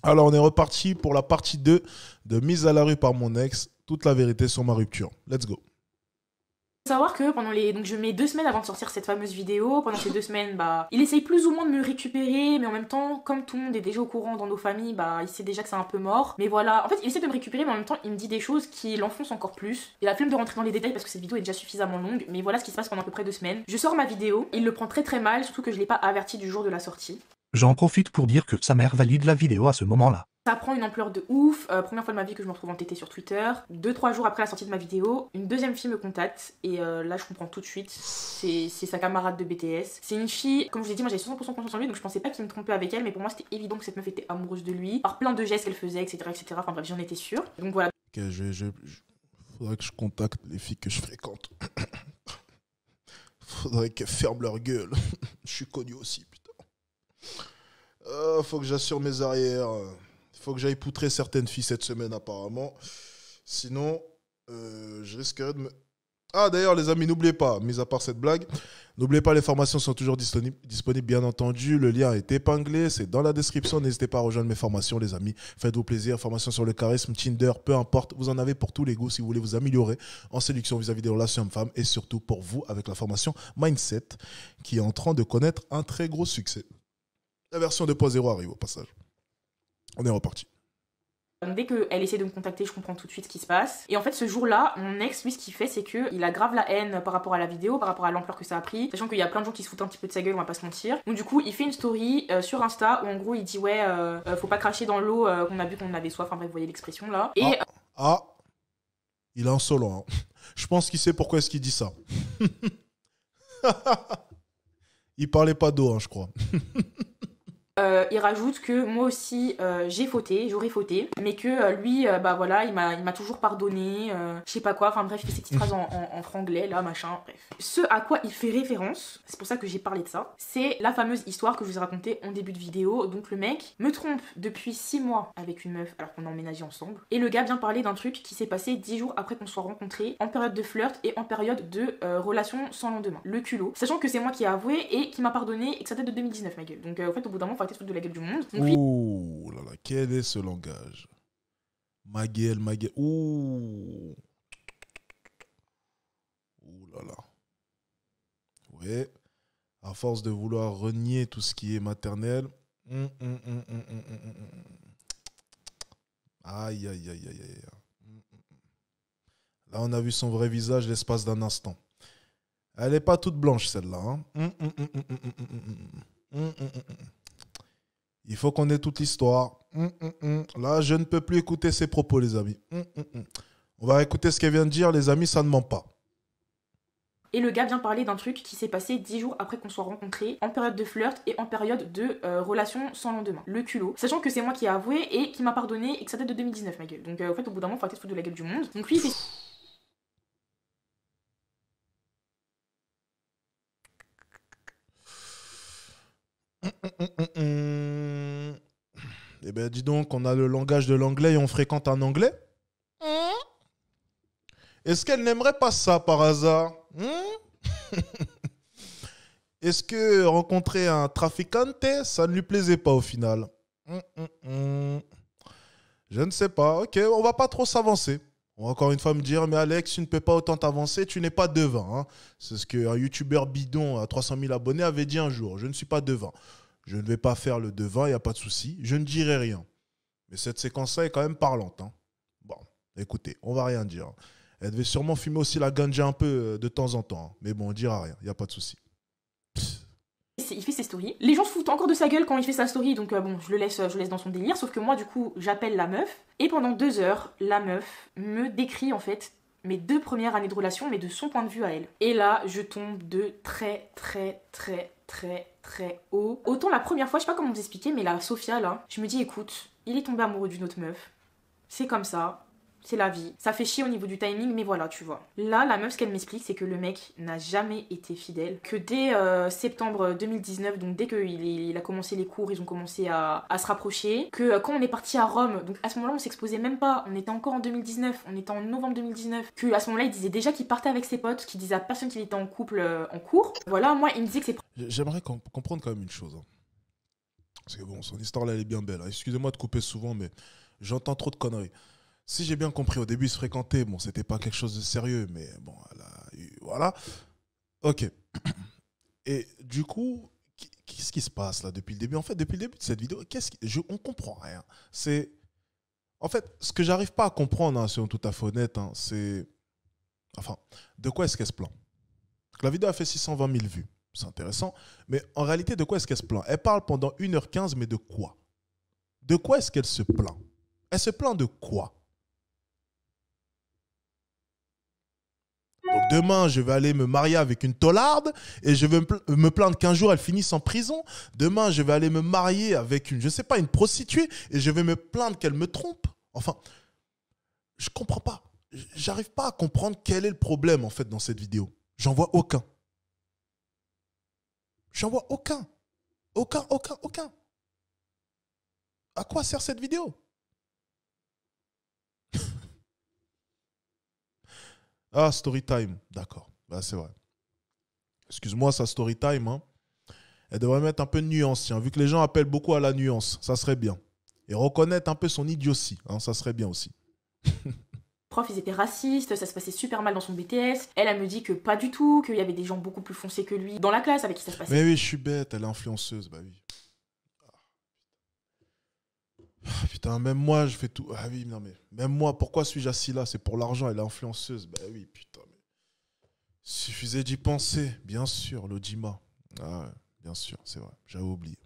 Alors, on est reparti pour la partie 2 de Mise à la rue par mon ex. Toute la vérité sur ma rupture. Let's go. Faut savoir que pendant les... Donc je mets 2 semaines avant de sortir cette fameuse vidéo. Pendant ces 2 semaines, bah, il essaye plus ou moins de me récupérer, mais en même temps, comme tout le monde est déjà au courant dans nos familles, bah, il sait déjà que c'est un peu mort. Mais voilà, en fait, il essaie de me récupérer, mais en même temps, il me dit des choses qui l'enfoncent encore plus. Il a la flemme de rentrer dans les détails parce que cette vidéo est déjà suffisamment longue, mais voilà ce qui se passe pendant à peu près 2 semaines. Je sors ma vidéo, il le prend très très mal, surtout que je l'ai pas averti du jour de la sortie. J'en profite pour dire que sa mère valide la vidéo à ce moment-là. Ça prend une ampleur de ouf. Première fois de ma vie que je me retrouve entêtée sur Twitter. 2-3 jours après la sortie de ma vidéo, une deuxième fille me contacte. Et là, je comprends tout de suite. C'est sa camarade de BTS. C'est une fille, comme je vous ai dit, moi j'avais 60% confiance en lui, donc je pensais pas qu'il me trompait avec elle. Mais pour moi, c'était évident que cette meuf était amoureuse de lui. Par plein de gestes qu'elle faisait, etc., etc. Enfin bref, j'en étais sûre. Donc voilà. Ok, faudrait que je contacte les filles que je fréquente. Faudrait qu'elles ferment leur gueule. Je suis connu aussi, putain. Faut que j'assure mes arrières. Faut que j'aille poutrer certaines filles cette semaine, apparemment. Sinon, je risquerais de me... Ah, d'ailleurs, les amis, n'oubliez pas, mis à part cette blague, n'oubliez pas, les formations sont toujours disponibles, bien entendu. Le lien est épinglé, c'est dans la description. N'hésitez pas à rejoindre mes formations, les amis. Faites-vous plaisir. Formations sur le charisme, Tinder, peu importe. Vous en avez pour tous les goûts si vous voulez vous améliorer en séduction vis-à-vis des relations hommes-femmes. Et surtout pour vous, avec la formation Mindset, qui est en train de connaître un très gros succès. La version 2.0 arrive au passage. On est reparti. Dès qu'elle essaie de me contacter, je comprends tout de suite ce qui se passe. Et en fait, ce jour-là, mon ex, lui, ce qu'il fait, c'est qu'il aggrave la haine par rapport à la vidéo, par rapport à l'ampleur que ça a pris, sachant qu'il y a plein de gens qui se foutent un petit peu de sa gueule, on va pas se mentir. Donc du coup, il fait une story sur Insta où en gros, il dit ouais, faut pas cracher dans l'eau qu'on a bu qu'on avait soif. Enfin bref, vous voyez l'expression là. Et Il est insolent. Hein. Je pense qu'il sait pourquoi est-ce qu'il dit ça. Il parlait pas d'eau, hein, je crois. il rajoute que moi aussi j'ai fauté, j'aurais fauté, mais que lui, bah voilà, il m'a toujours pardonné, je sais pas quoi, enfin bref, il fait cette petite phrase en franglais, là, machin, bref. Ce à quoi il fait référence, c'est pour ça que j'ai parlé de ça, c'est la fameuse histoire que je vous ai racontée en début de vidéo. Donc le mec me trompe depuis 6 mois avec une meuf alors qu'on a emménagé ensemble, et le gars vient parler d'un truc qui s'est passé 10 jours après qu'on soit rencontrés, en période de flirt et en période de relation sans lendemain. Le culot, sachant que c'est moi qui ai avoué et qui m'a pardonné et que ça date de 2019, ma gueule. Donc en fait, au bout d'un moment, faut arrêter de se foutre de la gueule du monde. Donc, Ouh là là, quel est ce langage? Ma gueule, ma gueule. Ouh. Ouh là là. Ouais. À force de vouloir renier tout ce qui est maternel. Aïe, aïe, aïe, aïe, aïe. Là, on a vu son vrai visage l'espace d'un instant. Elle n'est pas toute blanche, celle-là. Hein. Il faut qu'on ait toute l'histoire. Là, je ne peux plus écouter ses propos, les amis. On va écouter ce qu'elle vient de dire, les amis, ça ne ment pas. et le gars vient parler d'un truc qui s'est passé 10 jours après qu'on soit rencontrés, en période de flirt et en période de relation sans lendemain. Le culot. Sachant que c'est moi qui ai avoué et qui m'a pardonné et que ça date de 2019, ma gueule. Donc en fait, au bout d'un moment, faut arrêter de se foutre de la gueule du monde. Donc lui, il fait... Eh bien, dis donc, on a le langage de l'anglais et on fréquente un anglais. Est-ce qu'elle n'aimerait pas ça par hasard? Est-ce que rencontrer un traficante, ça ne lui plaisait pas au final? Je ne sais pas. Ok, on va pas trop s'avancer. On va encore une fois me dire, mais Alex, tu ne peux pas autant t'avancer, tu n'es pas devin. Hein. C'est ce qu'un youtubeur bidon à 300 000 abonnés avait dit un jour. Je ne suis pas devin. Je ne vais pas faire le devin, il n'y a pas de souci. Je ne dirai rien. Mais cette séquence-là est quand même parlante. Hein. Bon, écoutez, on va rien dire. Elle devait sûrement fumer aussi la ganja un peu de temps en temps. Hein. Mais bon, on dira rien, il n'y a pas de souci. Il fait ses stories. Les gens se foutent encore de sa gueule quand il fait sa story, donc bon, je le laisse dans son délire. Sauf que moi, du coup, j'appelle la meuf. Et pendant 2 heures, la meuf me décrit en fait mes 2 premières années de relation, mais de son point de vue à elle. Et là, je tombe de très, très, très, très, très haut. Autant la première fois, je sais pas comment vous expliquer, mais la Sophia, là, je me dis, écoute, il est tombé amoureux d'une autre meuf. C'est comme ça. C'est la vie. Ça fait chier au niveau du timing, mais voilà, tu vois. Là, la meuf, ce qu'elle m'explique, c'est que le mec n'a jamais été fidèle. Que dès septembre 2019, donc dès qu'il a commencé les cours, ils ont commencé à se rapprocher. Que quand on est parti à Rome, donc à ce moment-là, on s'exposait même pas. On était encore en 2019, on était en novembre 2019. Que à ce moment-là, il disait déjà qu'il partait avec ses potes, qu'il disait à personne qu'il était en couple en cours. Voilà, moi, il me disait que c'est... J'aimerais comprendre quand même une chose. Hein. Parce que bon, son histoire là, elle est bien belle. Hein. Excusez-moi de couper souvent, mais j'entends trop de conneries. Si j'ai bien compris, au début, ils se fréquentaient. Bon, c'était pas quelque chose de sérieux, mais bon, voilà. Ok. Et du coup, qu'est-ce qui se passe là depuis le début? En fait, depuis le début de cette vidéo, on comprend rien. C'est, en fait, ce que j'arrive pas à comprendre, hein, soyons tout à fait honnête, hein, c'est, enfin, de quoi est-ce qu'elle se plaint? La vidéo a fait 620 000 vues. C'est intéressant. Mais en réalité, de quoi est-ce qu'elle se plaint? Elle parle pendant 1h15, mais de quoi? De quoi est-ce qu'elle se plaint? Elle se plaint de quoi? Donc demain, je vais aller me marier avec une taularde et je vais me plaindre qu'un jour, elle finisse en prison. Demain, je vais aller me marier avec une, je sais pas, une prostituée et je vais me plaindre qu'elle me trompe. Enfin, je comprends pas. J'arrive pas à comprendre quel est le problème, en fait, dans cette vidéo. J'en vois aucun. J'en vois aucun. Aucun. À quoi sert cette vidéo? Ah, story time. D'accord. Bah, c'est vrai. Excuse-moi, ça, story time. Hein. Elle devrait mettre un peu de nuance, tiens, vu que les gens appellent beaucoup à la nuance. Ça serait bien. Et reconnaître un peu son idiotie. Hein, ça serait bien aussi. Profs, ils étaient racistes, ça se passait super mal dans son BTS. Elle me dit que pas du tout, qu'il y avait des gens beaucoup plus foncés que lui dans la classe avec qui ça se passait. Mais oui, je suis bête, elle est influenceuse, bah oui. Ah, putain, même moi, je fais tout. Ah oui, non mais, même moi, pourquoi suis-je assis là? C'est pour l'argent, elle est influenceuse. Bah oui, putain, mais... Suffisait d'y penser, bien sûr, l'Ojima. Ah ouais, bien sûr, c'est vrai, j'avais oublié.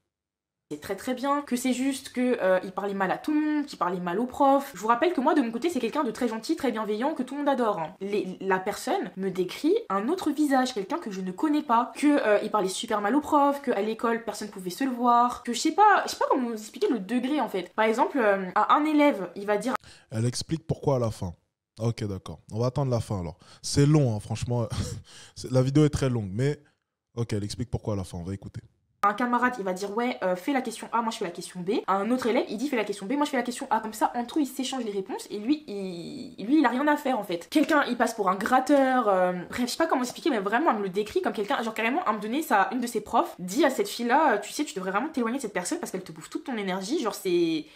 C'est très très bien, que c'est juste qu'il parlait mal à tout le monde, qu'il parlait mal aux profs. Je vous rappelle que moi de mon côté c'est quelqu'un de très gentil, très bienveillant, que tout le monde adore. Hein. La personne me décrit un autre visage, quelqu'un que je ne connais pas, que il parlait super mal aux profs, qu'à l'école personne pouvait se le voir, que je sais pas comment vous expliquer le degré en fait. Par exemple, à un élève, il va dire... Elle explique pourquoi à la fin. Ok, d'accord. On va attendre la fin alors. C'est long, hein, franchement. La vidéo est très longue, mais ok, elle explique pourquoi à la fin. On va écouter. Un camarade, il va dire ouais, fais la question A, moi je fais la question B. Un autre élève, il dit fais la question B, moi je fais la question A. Comme ça, entre eux, ils s'échangent les réponses et lui, il a rien à faire en fait. Quelqu'un, il passe pour un gratteur. Bref, je sais pas comment expliquer, mais vraiment, elle me le décrit comme quelqu'un. Genre carrément, à me donner ça, une de ses profs dit à cette fille-là, tu sais, tu devrais vraiment t'éloigner de cette personne parce qu'elle te bouffe toute ton énergie. Genre c'est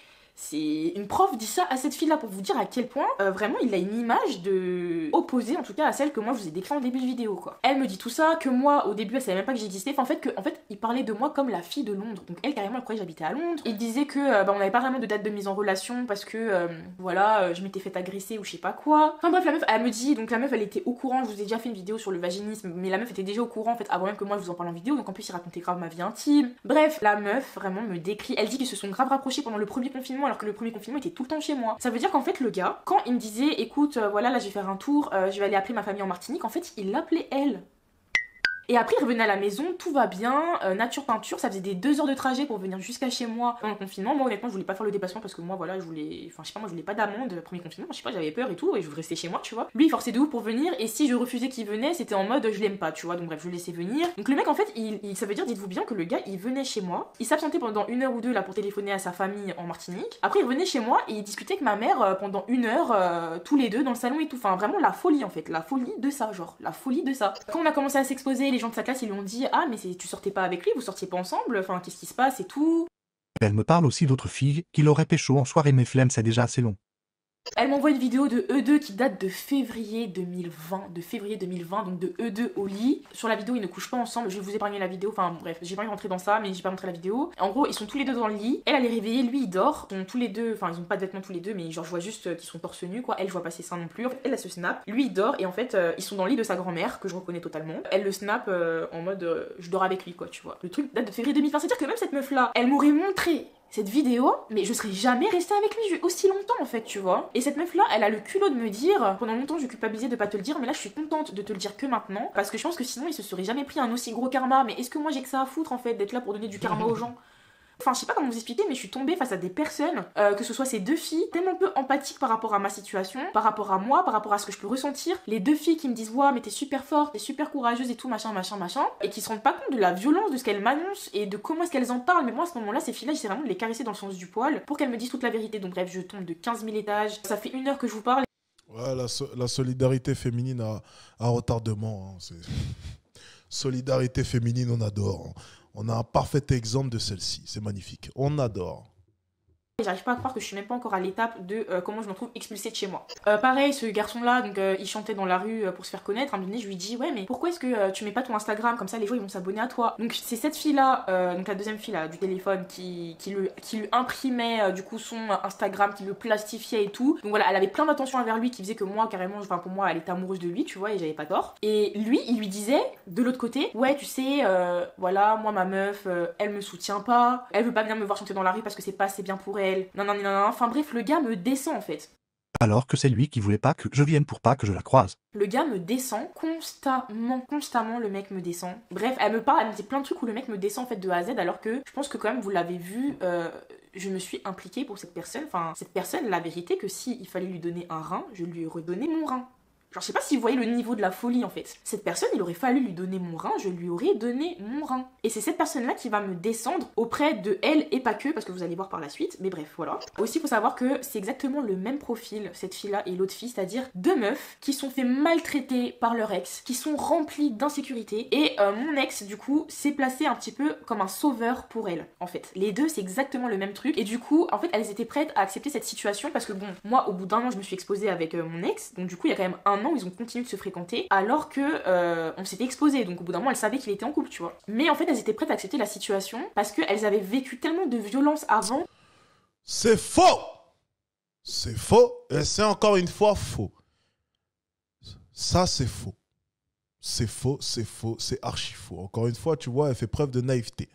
une prof dit ça à cette fille-là pour vous dire à quel point vraiment il a une image de opposée en tout cas à celle que moi je vous ai décrit en début de vidéo quoi. Elle me dit tout ça, que moi au début elle savait même pas que j'existais, enfin, en fait il parlait de moi comme la fille de Londres. Donc elle carrément elle croyait que j'habitais à Londres. Il disait que on n'avait pas vraiment de date de mise en relation parce que voilà je m'étais fait agresser ou je sais pas quoi. Enfin bref la meuf elle me dit, donc la meuf elle était au courant, je vous ai déjà fait une vidéo sur le vaginisme mais la meuf était déjà au courant en fait avant même que moi je vous en parle en vidéo, donc en plus il racontait grave ma vie intime. Bref la meuf vraiment me décrit, elle dit qu'ils se sont grave rapprochés pendant le premier confinement alors que le premier confinement était tout le temps chez moi. Ça veut dire qu'en fait le gars, quand il me disait écoute voilà là je vais faire un tour, je vais aller appeler ma famille en Martinique, en fait il l'appelait elle. Et après, il revenait à la maison, tout va bien, nature peinture, ça faisait des 2 heures de trajet pour venir jusqu'à chez moi pendant le confinement. Moi, honnêtement, je voulais pas faire le déplacement parce que moi, voilà, je voulais. Enfin, je sais pas, moi, je voulais pas d'amende, premier confinement, je sais pas, j'avais peur et tout, et je voulais rester chez moi, tu vois. Lui, il forçait de ouf pour venir, et si je refusais qu'il venait, c'était en mode je l'aime pas, tu vois. Donc, bref, je le laissais venir. Donc, le mec, en fait, ça veut dire, dites-vous bien que le gars, il venait chez moi, il s'absentait pendant 1 heure ou 2 là pour téléphoner à sa famille en Martinique. Après, il revenait chez moi et il discutait avec ma mère pendant 1 heure, tous les deux dans le salon et tout. Enfin, vraiment la folie, en fait, la folie de ça, genre, la folie de ça. Quand on a commencé à s'exposer, les gens de sa classe, ils lui ont dit ah mais tu sortais pas avec lui, vous sortiez pas ensemble, enfin qu'est-ce qui se passe et tout. Elle me parle aussi d'autres filles qui l'auraient pécho en soirée, mais flemme, c'est déjà assez long. Elle m'envoie une vidéo de E2 qui date de février 2020, donc de E2 au lit. Sur la vidéo, ils ne couchent pas ensemble, je vais vous épargner la vidéo, enfin bref, j'ai pas envie de rentrer dans ça, mais j'ai pas montré la vidéo. En gros, ils sont tous les deux dans le lit, elle est réveillée, lui il dort, ils sont tous les deux, enfin ils ont pas de vêtements tous les deux, mais genre je vois juste qu'ils sont torse nu quoi, elle je vois pas ses seins non plus. En fait, elle se snap, lui il dort, et en fait ils sont dans le lit de sa grand-mère, que je reconnais totalement. Elle le snap en mode je dors avec lui quoi, tu vois. Le truc date de février 2020, c'est-à-dire que même cette meuf là, elle m'aurait montré cette vidéo, mais je serais jamais restée avec lui aussi longtemps en fait, tu vois. Et cette meuf là, elle a le culot de me dire, pendant longtemps je culpabilisais de pas te le dire, mais là je suis contente de te le dire que maintenant, parce que je pense que sinon il se serait jamais pris un aussi gros karma. Mais est-ce que moi j'ai que ça à foutre en fait d'être là pour donner du karma aux gens? Enfin, je sais pas comment vous expliquer, mais je suis tombée face à des personnes, que ce soit ces deux filles, tellement peu empathiques par rapport à ma situation, par rapport à moi, par rapport à ce que je peux ressentir. Les deux filles qui me disent, ouais, mais t'es super forte, t'es super courageuse et tout, machin, et qui se rendent pas compte de la violence de ce qu'elles m'annoncent et de comment est-ce qu'elles en parlent. Mais moi, à ce moment-là, ces filles-là, j'essaie vraiment de les caresser dans le sens du poil pour qu'elles me disent toute la vérité. Donc, bref, je tombe de 15 000 étages. Ça fait 1 heure que je vous parle. Ouais, la solidarité féminine à retardement. Hein, solidarité féminine, on adore. Hein. On a un parfait exemple de celle-ci. C'est magnifique. On adore. Et j'arrive pas à croire que je suis même pas encore à l'étape de comment je me retrouve expulsée de chez moi. Pareil, ce garçon-là, donc il chantait dans la rue pour se faire connaître. À un moment donné, je lui dis ouais, mais pourquoi est-ce que tu mets pas ton Instagram comme ça, les gens ils vont s'abonner à toi. Donc c'est cette fille-là, donc la deuxième fille là du téléphone qui lui imprimait du coup son Instagram, qui le plastifiait et tout. Donc voilà, elle avait plein d'attention envers lui, qui faisait que moi carrément, enfin pour moi, elle était amoureuse de lui, tu vois, et j'avais pas tort. Et lui, il lui disait de l'autre côté, ouais, tu sais, voilà, moi ma meuf, elle me soutient pas, elle veut pas venir me voir chanter dans la rue parce que c'est pas assez bien pour elle. Non, non, non, non, enfin bref, le gars me descend en fait. Alors que c'est lui qui voulait pas que je vienne pour pas que je la croise. Le gars me descend constamment, le mec me descend. Bref, elle me parle, elle me dit plein de trucs où le mec me descend en fait de A à Z, alors que je pense que quand même vous l'avez vu, je me suis impliquée pour cette personne. Enfin, cette personne, la vérité que si il fallait lui donner un rein, je lui redonnais mon rein. Genre, je sais pas si vous voyez le niveau de la folie en fait. Cette personne, il aurait fallu lui donner mon rein, je lui aurais donné mon rein. Et c'est cette personne-là qui va me descendre auprès de elle et pas que, parce que vous allez voir par la suite. Mais bref, voilà. Aussi, il faut savoir que c'est exactement le même profil, cette fille-là et l'autre fille, c'est-à-dire deux meufs qui sont fait maltraiter par leur ex, qui sont remplies d'insécurité. Et mon ex, du coup, s'est placé un petit peu comme un sauveur pour elle, en fait. Les deux, c'est exactement le même truc. Et du coup, en fait, elles étaient prêtes à accepter cette situation parce que bon, moi, au bout d'un an, je me suis exposée avec mon ex. Donc du coup, il y a quand même un an, ils ont continué de se fréquenter alors que on s'était exposé. Donc au bout d'un moment, elles savaient qu'il était en couple, tu vois. Mais en fait, elles étaient prêtes à accepter la situation parce qu'elles avaient vécu tellement de violence avant. C'est faux! C'est faux et c'est encore une fois faux. Ça, c'est faux. C'est faux, c'est faux, c'est archi faux. Encore une fois, tu vois, elle fait preuve de naïveté.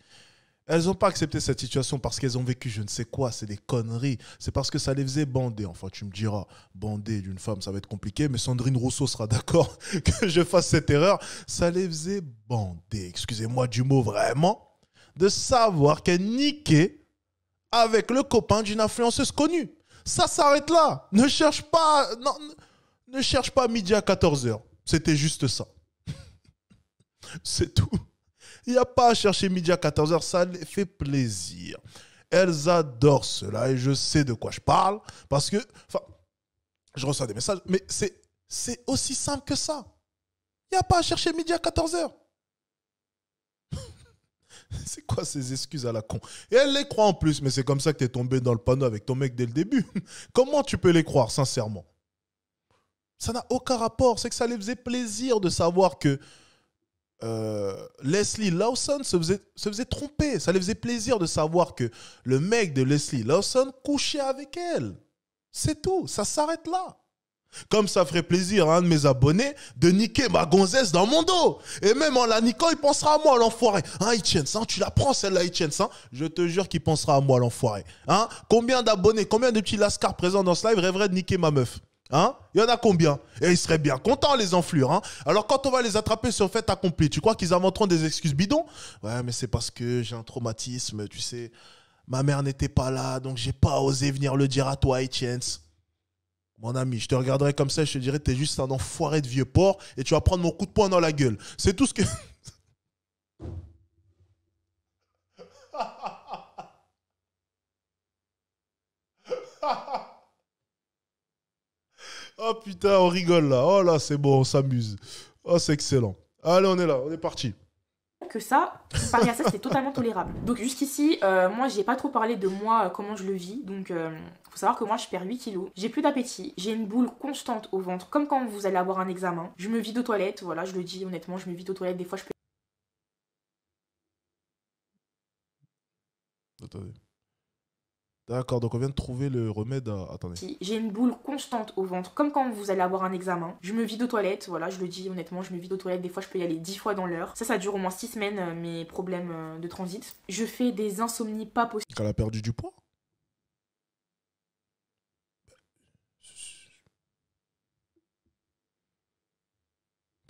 Elles n'ont pas accepté cette situation parce qu'elles ont vécu je ne sais quoi, c'est des conneries. C'est parce que ça les faisait bander. Enfin, tu me diras, bander d'une femme, ça va être compliqué, mais Sandrine Rousseau sera d'accord que je fasse cette erreur. Ça les faisait bander, excusez-moi du mot vraiment, de savoir qu'elle niquait avec le copain d'une influenceuse connue. Ça s'arrête là. Ne cherche pas, non, ne cherche pas midi à 14h. C'était juste ça. C'est tout. Il n'y a pas à chercher midi à 14h, ça les fait plaisir. Elles adorent cela et je sais de quoi je parle parce que, enfin, je reçois des messages, mais c'est aussi simple que ça. Il n'y a pas à chercher midi à 14h. C'est quoi ces excuses à la con? Et elle les croit en plus, mais c'est comme ça que tu es tombé dans le panneau avec ton mec dès le début. Comment tu peux les croire, sincèrement? Ça n'a aucun rapport. C'est que ça les faisait plaisir de savoir que Leslie Lawson se faisait tromper. Ça les faisait plaisir de savoir que le mec de Leslie Lawson couchait avec elle. C'est tout, ça s'arrête là. Comme ça ferait plaisir à un de mes abonnés de niquer ma gonzesse dans mon dos. Et même en la niquant, il pensera à moi, l'enfoiré. Hein, Hitchens, hein, tu la prends celle-là, Hitchens, hein. Je te jure qu'il pensera à moi, l'enfoiré. Hein, combien d'abonnés, combien de petits lascars présents dans ce live rêveraient de niquer ma meuf? Hein? Il y en a combien? Et ils seraient bien contents, les enflures. Hein? Alors, quand on va les attraper sur fait accompli, tu crois qu'ils inventeront des excuses bidons? Ouais, mais c'est parce que j'ai un traumatisme, tu sais. Ma mère n'était pas là, donc j'ai pas osé venir le dire à toi, Hitchens. Mon ami, je te regarderai comme ça et je te dirais, t'es juste un enfoiré de vieux porc et tu vas prendre mon coup de poing dans la gueule. C'est tout ce que... Oh putain, on rigole là. Oh là, c'est bon, on s'amuse. Oh, c'est excellent. Allez, on est là, on est parti. Que ça, comparé à ça, c'était totalement tolérable. Donc jusqu'ici, moi j'ai pas trop parlé de moi, comment je le vis. Donc faut savoir que moi je perds 8 kilos, j'ai plus d'appétit, j'ai une boule constante au ventre, comme quand vous allez avoir un examen. Je me vide aux toilettes, voilà, je le dis honnêtement, je me vide aux toilettes, des fois je peux... Attendez. D'accord, donc on vient de trouver le remède à... Attendez. J'ai une boule constante au ventre, comme quand vous allez avoir un examen. Je me vide aux toilettes, voilà, je le dis honnêtement, je me vide aux toilettes, des fois je peux y aller 10 fois dans l'heure. Ça dure au moins 6 semaines, mes problèmes de transit. Je fais des insomnies pas possibles. Qu'elle a perdu du poids?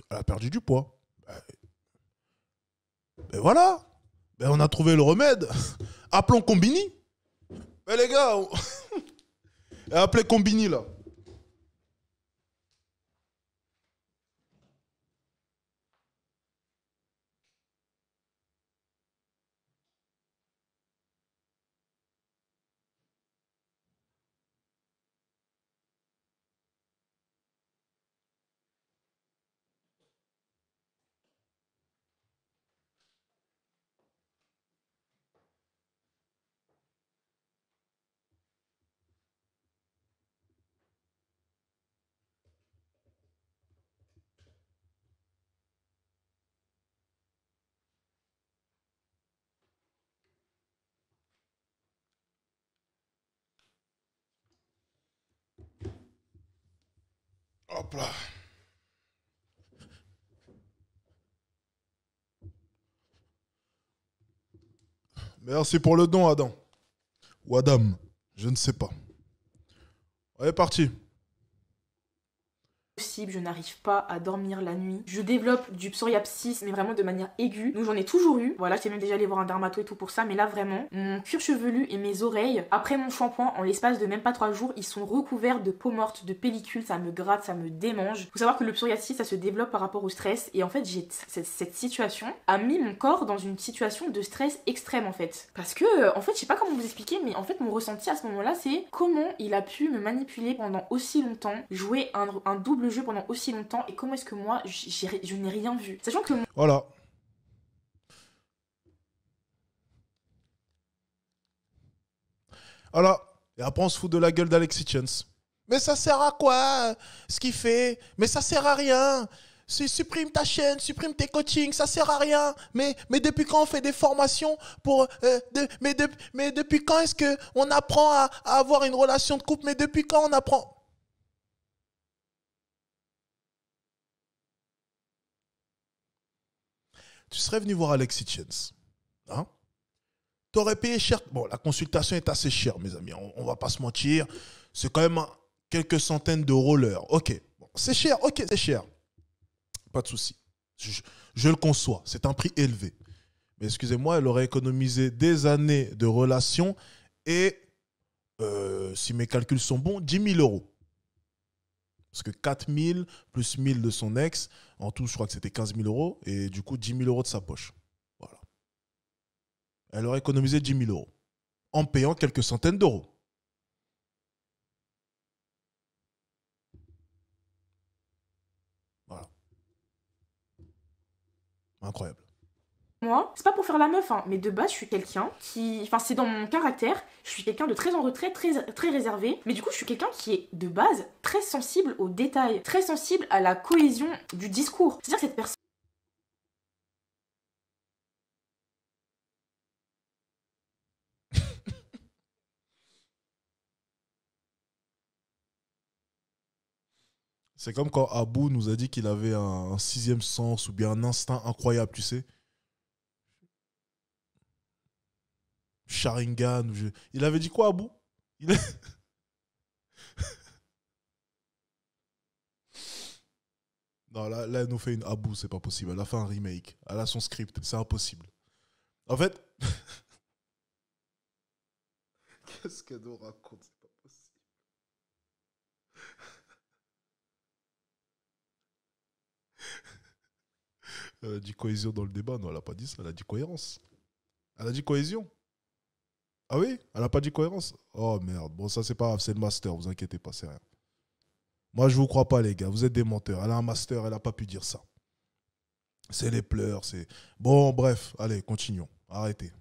Elle a perdu du poids. Ben voilà. Ben on a trouvé le remède. Appelons Combini. Eh les gars, appelez Combini là. Hop là. Merci pour le don, Adam. Ou Adam, je ne sais pas. On est parti. Je n'arrive pas à dormir la nuit. Je développe du psoriasis, mais vraiment de manière aiguë. Donc j'en ai toujours eu. Voilà, j'étais même déjà allé voir un dermato et tout pour ça, mais là vraiment, mon cuir chevelu et mes oreilles, après mon shampoing, en l'espace de même pas 3 jours, ils sont recouverts de peau morte, de pellicules, ça me gratte, ça me démange. Faut savoir que le psoriasis, ça se développe par rapport au stress, et en fait, cette situation a mis mon corps dans une situation de stress extrême en fait. Parce que, en fait, je sais pas comment vous expliquer, mais en fait, mon ressenti à ce moment-là, c'est comment il a pu me manipuler pendant aussi longtemps, jouer un double jeu pendant aussi longtemps, et comment est-ce que moi je n'ai rien vu, sachant que Voilà. Voilà. Et après on se fout de la gueule d'Alexis Chance. Mais ça sert à quoi ce qu'il fait? Mais ça sert à rien. Supprime ta chaîne, supprime tes coachings, ça sert à rien. Mais depuis quand on fait des formations pour mais depuis quand est-ce que on apprend à avoir une relation de couple? Mais depuis quand on apprend? Tu serais venu voir Alexis Chance. Hein? T'aurais payé cher. Bon, la consultation est assez chère, mes amis. On va pas se mentir. C'est quand même quelques centaines d'euros l'heure. Ok. Bon, c'est cher. Ok, c'est cher. Pas de souci. Je le conçois. C'est un prix élevé. Mais excusez-moi, elle aurait économisé des années de relation et, si mes calculs sont bons, 10 000 euros. Parce que 4 000 plus 1 000 de son ex, en tout, je crois que c'était 15 000 euros. Et du coup, 10 000 euros de sa poche. Voilà. Elle aurait économisé 10 000 euros. En payant quelques centaines d'euros. Voilà. Incroyable. moi, c'est pas pour faire la meuf, hein, mais de base, je suis quelqu'un qui... Enfin, c'est dans mon caractère, je suis quelqu'un de très en retrait, très réservé, mais du coup, je suis quelqu'un qui est, de base, très sensible aux détails, très sensible à la cohésion du discours. C'est-à-dire que cette personne... C'est comme quand Abou nous a dit qu'il avait un sixième sens ou bien un instinct incroyable, tu sais. Sharingan. Il avait dit quoi, Abou? Il a- Non, là, elle nous fait une Abou, c'est pas possible. Elle a fait un remake. Elle a son script, c'est impossible. En fait, qu'est-ce qu'elle nous raconte? C'est pas possible. Elle a dit cohésion dans le débat. Non, elle a pas dit ça. Elle a dit cohérence. Elle a dit cohésion. Ah oui? Elle a pas dit cohérence? Oh merde. Bon, ça, c'est pas grave. C'est le master. Vous inquiétez pas, c'est rien. Moi, je vous crois pas, les gars. Vous êtes des menteurs. Elle a un master. Elle a pas pu dire ça. C'est les pleurs. C'est. Bon, bref. Allez, continuons. Arrêtez.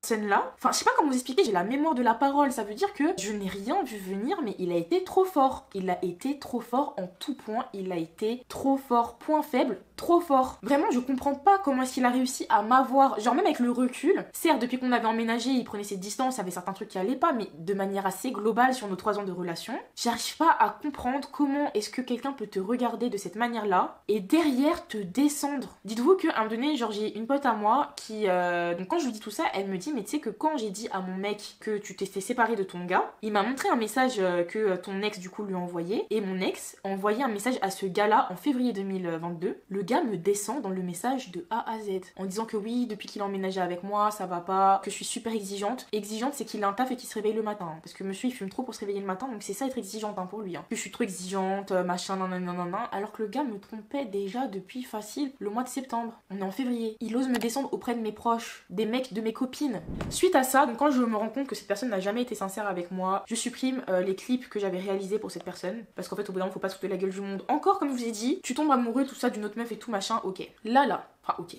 Scène-là, enfin je sais pas comment vous expliquer, j'ai la mémoire de la parole, ça veut dire que je n'ai rien vu venir, mais il a été trop fort. Il a été trop fort en tout point, il a été trop fort, point faible, trop fort. Vraiment, je comprends pas comment est-ce qu'il a réussi à m'avoir, genre même avec le recul. Certes, depuis qu'on avait emménagé, il prenait ses distances, il y avait certains trucs qui allaient pas, mais de manière assez globale sur nos 3 ans de relation, j'arrive pas à comprendre comment est-ce que quelqu'un peut te regarder de cette manière-là et derrière te descendre. Dites-vous qu'à un moment donné, genre j'ai une pote à moi qui, donc quand je lui dis tout ça, elle me dit mais tu sais que quand j'ai dit à mon mec que tu t'es fait séparer de ton gars, il m'a montré un message que ton ex du coup lui a envoyé, et mon ex a envoyé un message à ce gars-là en février 2022. Le gars me descend dans le message de A à Z en disant que oui, depuis qu'il a emménagé avec moi, ça va pas, que je suis super exigeante. Exigeante, c'est qu'il a un taf et qu'il se réveille le matin, hein, parce que monsieur il fume trop pour se réveiller le matin, donc c'est ça être exigeante hein, pour lui. Hein. Que je suis trop exigeante, machin, nanana, alors que le gars me trompait déjà depuis facile le mois de septembre. On est en février. Il ose me descendre auprès de mes proches, des mecs de mes copines. Suite à ça, donc quand je me rends compte que cette personne n'a jamais été sincère avec moi, je supprime les clips que j'avais réalisés pour cette personne. Parce qu'en fait, au bout d'un moment, faut pas se foutre de la gueule du monde. Encore, comme je vous ai dit, tu tombes amoureux, tout ça, d'une autre meuf et tout machin, ok. Enfin, ok.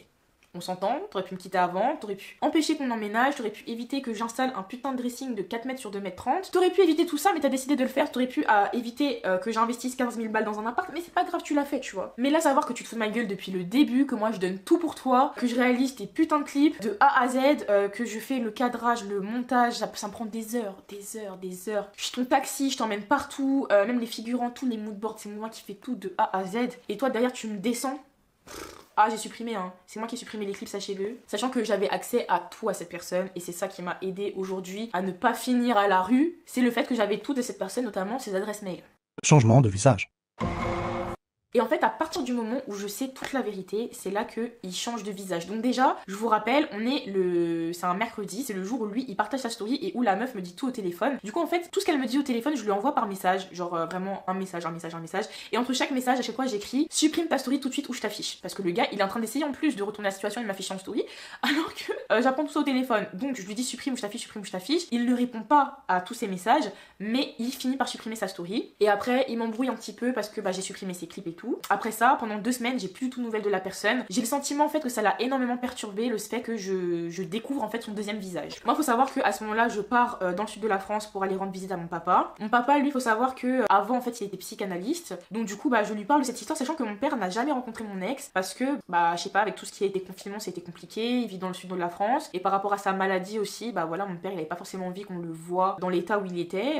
On s'entend, t'aurais pu me quitter avant, t'aurais pu empêcher qu'on emménage, t'aurais pu éviter que j'installe un putain de dressing de 4 mètres sur 2 mètres 30. T'aurais pu éviter tout ça, mais t'as décidé de le faire. T'aurais pu éviter que j'investisse 15 000 balles dans un appart, mais c'est pas grave, tu l'as fait, tu vois. Mais là, savoir que tu te fous de ma gueule depuis le début, que moi je donne tout pour toi, que je réalise tes putains de clips de A à Z, que je fais le cadrage, le montage, ça me prend des heures. Je suis ton taxi, je t'emmène partout, même les figurants, tous les moodboards, c'est moi qui fais tout de A à Z. Et toi, derrière, tu me descends. Ah, j'ai supprimé, hein. C'est moi qui ai supprimé les clips, sachez-le. Sachant que j'avais accès à tout à cette personne, et c'est ça qui m'a aidé aujourd'hui à ne pas finir à la rue. C'est le fait que j'avais tout de cette personne, notamment ses adresses mail. Changement de visage. Et en fait, à partir du moment où je sais toute la vérité, c'est là qu'il change de visage. Donc déjà, je vous rappelle, c'est un mercredi, c'est le jour où lui, il partage sa story et où la meuf me dit tout au téléphone. Du coup, en fait, tout ce qu'elle me dit au téléphone, je lui envoie par message. Genre vraiment un message. Et entre chaque message, à chaque fois, j'écris supprime ta story tout de suite ou je t'affiche. Parce que le gars, il est en train d'essayer en plus de retourner la situation et de m'afficher en story. Alors que j'apprends tout ça au téléphone. Donc je lui dis supprime ou je t'affiche. Il ne répond pas à tous ces messages, mais il finit par supprimer sa story. Et après, il m'embrouille un petit peu parce que j'ai supprimé ses clips et tout. Après ça, pendant 2 semaines, j'ai plus du tout de nouvelles de la personne. J'ai le sentiment en fait que ça l'a énormément perturbé, le fait que je découvre en fait son deuxième visage. Moi, faut savoir qu'à ce moment-là, je pars dans le sud de la France pour aller rendre visite à mon papa. Mon papa, lui, faut savoir que avant en fait, il était psychanalyste. Donc du coup, je lui parle de cette histoire, sachant que mon père n'a jamais rencontré mon ex parce que je sais pas, avec tout ce qui a été confinement, c'était compliqué. Il vit dans le sud de la France et par rapport à sa maladie aussi, voilà, mon père, il avait pas forcément envie qu'on le voit dans l'état où il était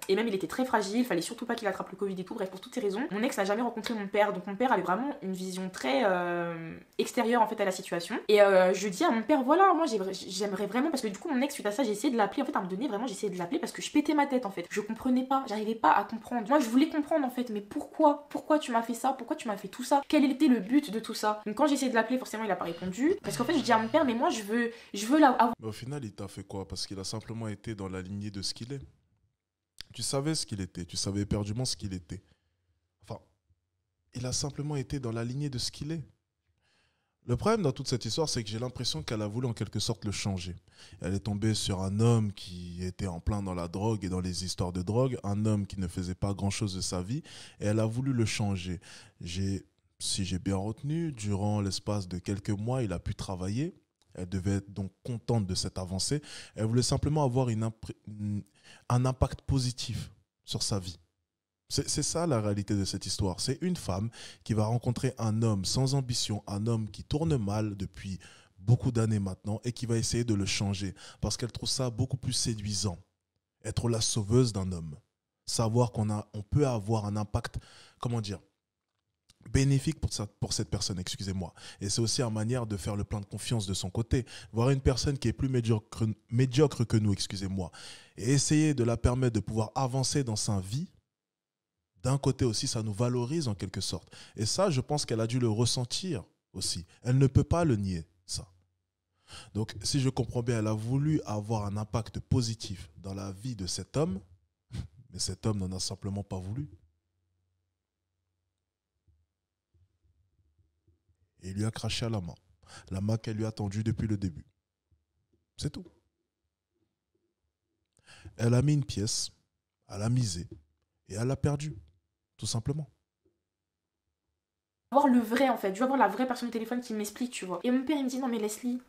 et même il était très fragile. Fallait surtout pas qu'il attrape le Covid et tout. Bref, pour toutes ces raisons, mon ex n'a jamais rencontré mon père. Donc mon père avait vraiment une vision très extérieure en fait à la situation. Et je dis à mon père, voilà, moi j'aimerais vraiment, parce que du coup mon ex suite à ça, j'ai essayé de l'appeler en fait à me donner vraiment, j'ai essayé de l'appeler parce que je pétais ma tête en fait. Je comprenais pas, j'arrivais pas à comprendre. Moi je voulais comprendre en fait, mais pourquoi tu m'as fait ça, pourquoi tu m'as fait tout ça, quel était le but de tout ça. Donc quand j'ai essayé de l'appeler, forcément il a pas répondu parce qu'en fait je dis à mon père, mais moi je veux avoir. Mais au final, il t'a fait quoi? Parce qu'il a simplement été dans la lignée de ce qu'il est. Tu savais ce qu'il était, tu savais éperdument ce qu'il était. Enfin, il a simplement été dans la lignée de ce qu'il est. Le problème dans toute cette histoire, c'est que j'ai l'impression qu'elle a voulu en quelque sorte le changer. Elle est tombée sur un homme qui était en plein dans la drogue et dans les histoires de drogue, un homme qui ne faisait pas grand-chose de sa vie, et elle a voulu le changer. Si j'ai bien retenu, durant l'espace de quelques mois, il a pu travailler. Elle devait être donc contente de cette avancée. Elle voulait simplement avoir un impact positif sur sa vie. C'est ça la réalité de cette histoire. C'est une femme qui va rencontrer un homme sans ambition, un homme qui tourne mal depuis beaucoup d'années maintenant et qui va essayer de le changer parce qu'elle trouve ça beaucoup plus séduisant. Être la sauveuse d'un homme. Savoir on peut avoir un impact, comment dire, bénéfique pour cette personne, excusez-moi. Et c'est aussi une manière de faire le plein de confiance de son côté. Voir une personne qui est plus médiocre que nous, excusez-moi, et essayer de la permettre de pouvoir avancer dans sa vie. D'un côté aussi, ça nous valorise en quelque sorte. Et ça, je pense qu'elle a dû le ressentir aussi. Elle ne peut pas le nier, ça. Donc, si je comprends bien, elle a voulu avoir un impact positif dans la vie de cet homme, mais cet homme n'en a simplement pas voulu. Et il lui a craché à la main qu'elle lui a tendue depuis le début. C'est tout. Elle a mis une pièce, elle a misé, et elle a perdu. Tout simplement. Voir le vrai en fait, je veux avoir la vraie personne au téléphone qui m'explique, tu vois. Et mon père il me dit non mais Leslie,